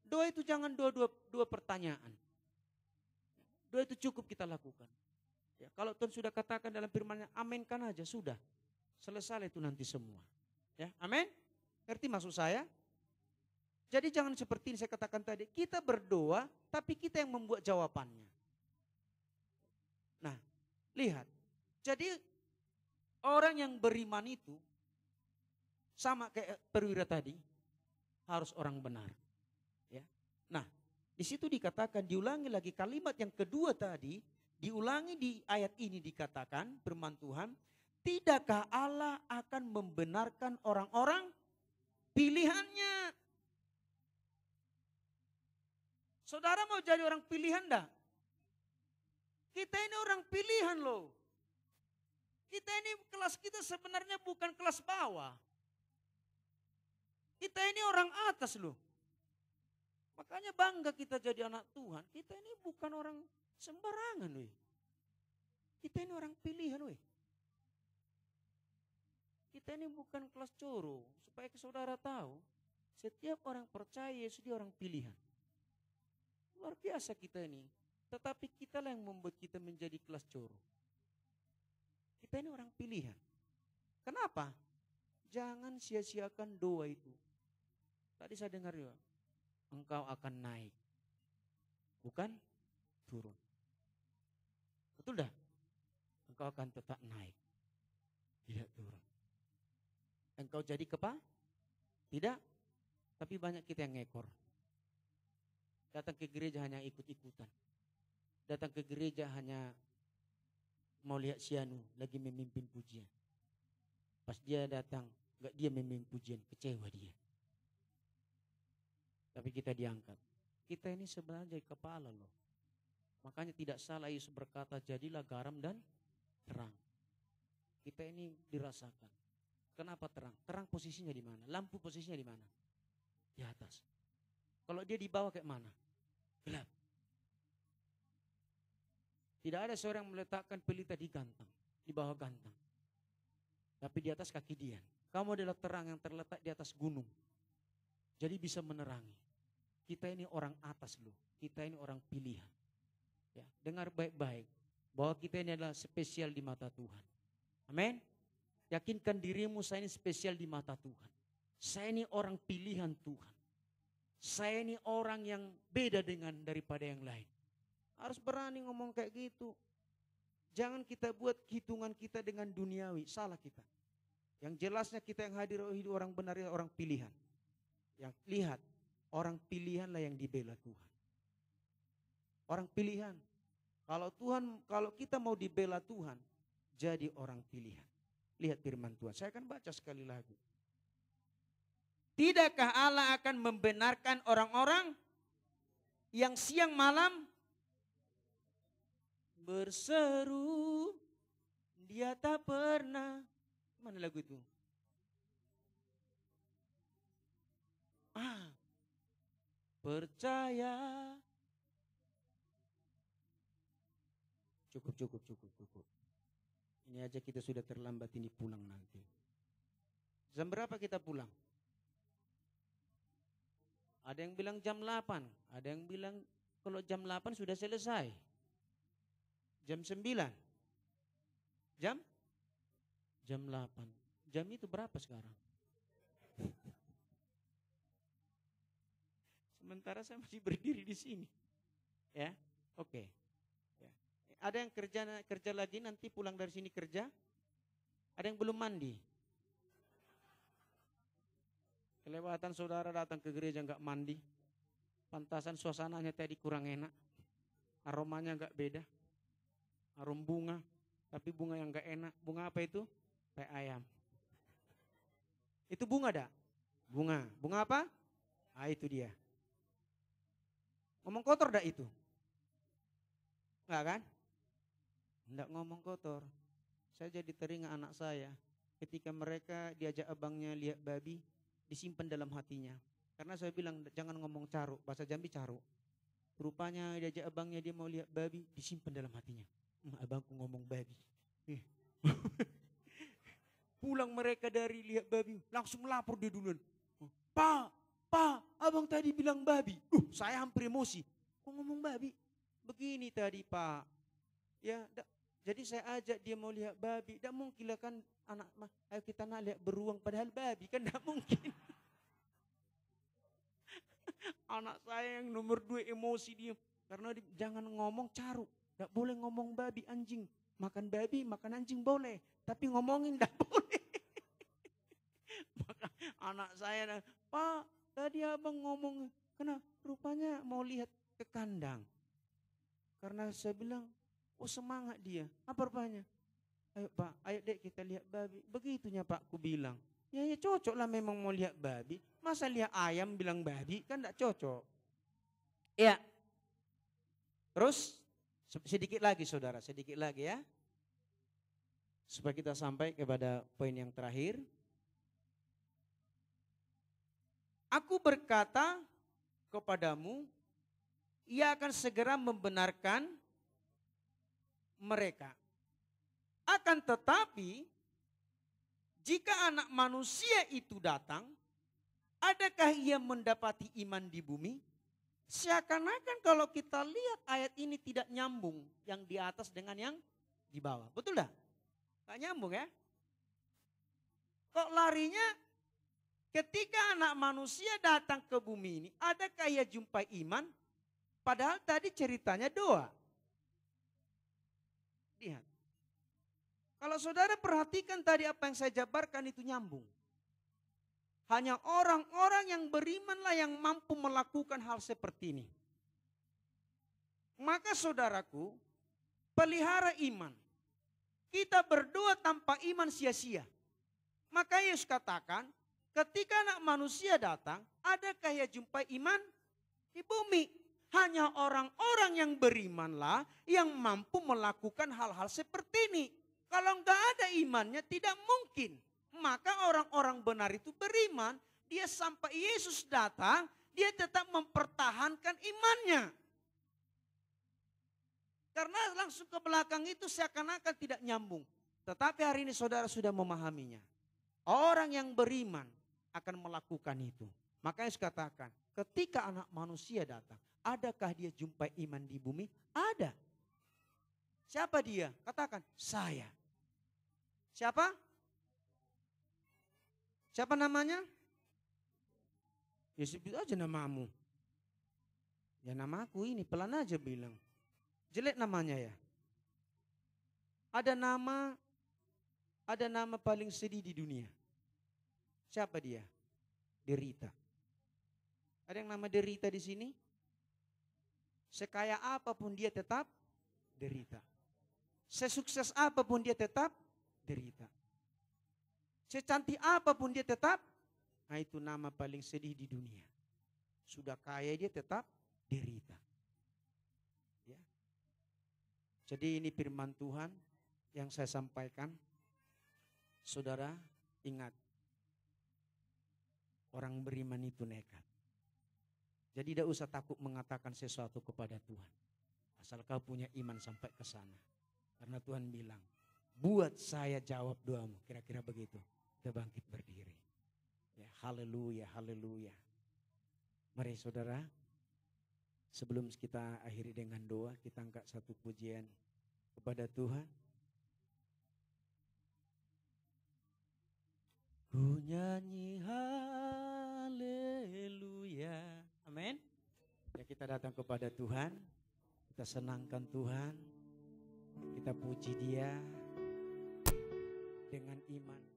Doa itu jangan dua pertanyaan. Doa itu cukup kita lakukan. Ya, kalau Tuhan sudah katakan dalam firman-Nya, aminkan aja, sudah. Selesai itu nanti semua. Ya, amin? Ngerti maksud saya? Jadi jangan seperti ini saya katakan tadi, kita berdoa tapi kita yang membuat jawabannya. Nah, lihat. Jadi orang yang beriman itu sama kayak perwira tadi, harus orang benar. Ya. Nah, di situ dikatakan, diulangi lagi kalimat yang kedua tadi, diulangi di ayat ini dikatakan, firman Tuhan, tidakkah Allah akan membenarkan orang-orang pilihannya? Saudara mau jadi orang pilihan dah? Kita ini orang pilihan loh. Kita ini kelas kita sebenarnya bukan kelas bawah. Kita ini orang atas loh. Makanya bangga kita jadi anak Tuhan. Kita ini bukan orang sembarangan weh. Kita ini orang pilihan weh. Kita ini bukan kelas coro. Supaya saudara tahu, setiap orang percaya Yesus dia orang pilihan. Luar biasa kita ini. Tetapi kita lah yang membuat kita menjadi kelas coro. Kita ini orang pilihan. Kenapa? Jangan sia-siakan doa itu. Tadi saya dengar ya, engkau akan naik, bukan turun. Betul dah? Engkau akan tetap naik, tidak turun. Engkau jadi kepa? Tidak. Tapi banyak kita yang ngekor. Datang ke gereja hanya ikut-ikutan. Datang ke gereja hanya mau lihat Sianu lagi memimpin pujian. Pas dia datang, enggak dia memimpin pujian, kecewa dia. Tapi kita diangkat. Kita ini sebenarnya jadi kepala loh. Makanya tidak salah Yesus berkata, jadilah garam dan terang. Kita ini dirasakan. Kenapa terang? Terang posisinya di mana? Lampu posisinya di mana? Di atas. Kalau dia di bawah kayak mana? Gelap. Tidak ada seorang yang meletakkan pelita di gantang, di bawah gantang. Tapi di atas kaki dia. Kamu adalah terang yang terletak di atas gunung. Jadi bisa menerangi. Kita ini orang atas loh. Kita ini orang pilihan. Ya, dengar baik-baik. Bahwa kita ini adalah spesial di mata Tuhan. Amin. Yakinkan dirimu, saya ini spesial di mata Tuhan. Saya ini orang pilihan Tuhan. Saya ini orang yang beda daripada yang lain. Harus berani ngomong kayak gitu. Jangan kita buat hitungan kita dengan duniawi. Salah kita. Yang jelasnya kita yang hadir hidup orang benar, orang pilihan. Yang lihat, Orang pilihanlah yang dibela Tuhan. Orang pilihan. Kalau kita mau dibela Tuhan, jadi orang pilihan. Lihat firman Tuhan. Saya akan baca sekali lagi. Tidakkah Allah akan membenarkan orang-orang yang siang malam berseru, dia tak pernah. Mana lagu itu? Percaya. Cukup. Ini aja kita sudah terlambat ini pulang nanti. Jam berapa kita pulang? Ada yang bilang jam 8, ada yang bilang kalau jam 8 sudah selesai. Jam 9. Jam 8. Jam itu berapa sekarang? Sementara saya masih berdiri di sini. Ya, oke. Ya. Ada yang kerja lagi nanti pulang dari sini kerja? Ada yang belum mandi? Kelewatan saudara datang ke gereja enggak mandi. Pantasan suasananya tadi kurang enak. Aromanya enggak beda. Arom bunga, tapi bunga yang enggak enak. Bunga apa itu? Tai ayam. Itu bunga dah? Bunga. Bunga apa? Itu dia. Ngomong kotor dah itu? Enggak kan? Enggak ngomong kotor. Saya jadi teringat anak saya. Ketika mereka diajak abangnya lihat babi, disimpan dalam hatinya. Karena saya bilang jangan ngomong caruk, bahasa Jambi caruk. Rupanya diajak abangnya dia mau lihat babi, disimpan dalam hatinya. Abangku ngomong babi. Pulang mereka dari lihat babi, langsung lapor dia duluan. Pak, abang tadi bilang babi. Saya hampir emosi. Kok ngomong babi? Begini tadi Pak. Ya, jadi saya ajak dia mau lihat babi. Tidak mungkin lah kan anak, ayo kita nak lihat beruang padahal babi. Kan tidak mungkin. Anak saya yang nomor 2 emosi dia. Karena jangan ngomong caruk. Tidak boleh ngomong babi anjing. Makan babi, makan anjing boleh. Tapi ngomongin tidak boleh. Maka anak saya, Pak tadi abang ngomong. Kenapa? Rupanya mau lihat ke kandang. Karena saya bilang, oh semangat dia. Apa rupanya? Ayo Pak, ayo dek kita lihat babi. Begitunya Pak, ku bilang. Ya cocok lah memang mau lihat babi. Masa lihat ayam bilang babi, kan tidak cocok. Ya. Terus, sedikit lagi saudara, sedikit lagi ya. Supaya kita sampai kepada poin yang terakhir. Aku berkata kepadamu, ia akan segera membenarkan mereka. Akan tetapi, jika anak manusia itu datang, adakah ia mendapati iman di bumi? Seakan-akan kalau kita lihat ayat ini tidak nyambung yang di atas dengan yang di bawah. Betul dah? Tak nyambung ya? Kok larinya ketika anak manusia datang ke bumi ini, adakah ia jumpai iman? Padahal tadi ceritanya doa. Lihat. Kalau saudara perhatikan tadi apa yang saya jabarkan itu nyambung. Hanya orang-orang yang berimanlah yang mampu melakukan hal seperti ini. Maka saudaraku, pelihara iman. Kita berdoa tanpa iman sia-sia. Maka Yesus katakan, ketika anak manusia datang, adakah ia jumpai iman di bumi? Hanya orang-orang yang berimanlah yang mampu melakukan hal-hal seperti ini. Kalau enggak ada imannya tidak mungkin. Maka orang-orang benar itu beriman, dia sampai Yesus datang, dia tetap mempertahankan imannya. Karena langsung ke belakang itu seakan-akan tidak nyambung. Tetapi hari ini saudara sudah memahaminya. Orang yang beriman akan melakukan itu. Makanya Yesus katakan, ketika anak manusia datang, adakah dia jumpai iman di bumi? Ada. Siapa dia? Katakan, saya. Siapa? Siapa namanya? Ya sebut aja namamu. Ya namaku ini, pelan aja bilang. Jelek namanya ya. Ada nama paling sedih di dunia. Siapa dia? Derita. Ada yang nama derita di sini? Sekaya apapun dia tetap derita. Sesukses apapun dia tetap derita. Secantik apapun dia tetap, nah itu nama paling sedih di dunia. Sudah kaya dia tetap derita. Ya. Jadi ini firman Tuhan yang saya sampaikan. Saudara ingat, orang beriman itu nekat. Jadi tidak usah takut mengatakan sesuatu kepada Tuhan. Asal kau punya iman sampai ke sana. Karena Tuhan bilang, buat saya jawab doamu. Kira-kira begitu. Kita bangkit berdiri. Ya, haleluya, haleluya. Mari saudara, sebelum kita akhiri dengan doa, kita angkat satu pujian kepada Tuhan. Ku nyanyi haleluya. Amin. Ya, kita datang kepada Tuhan, kita senangkan Tuhan, kita puji Dia dengan iman.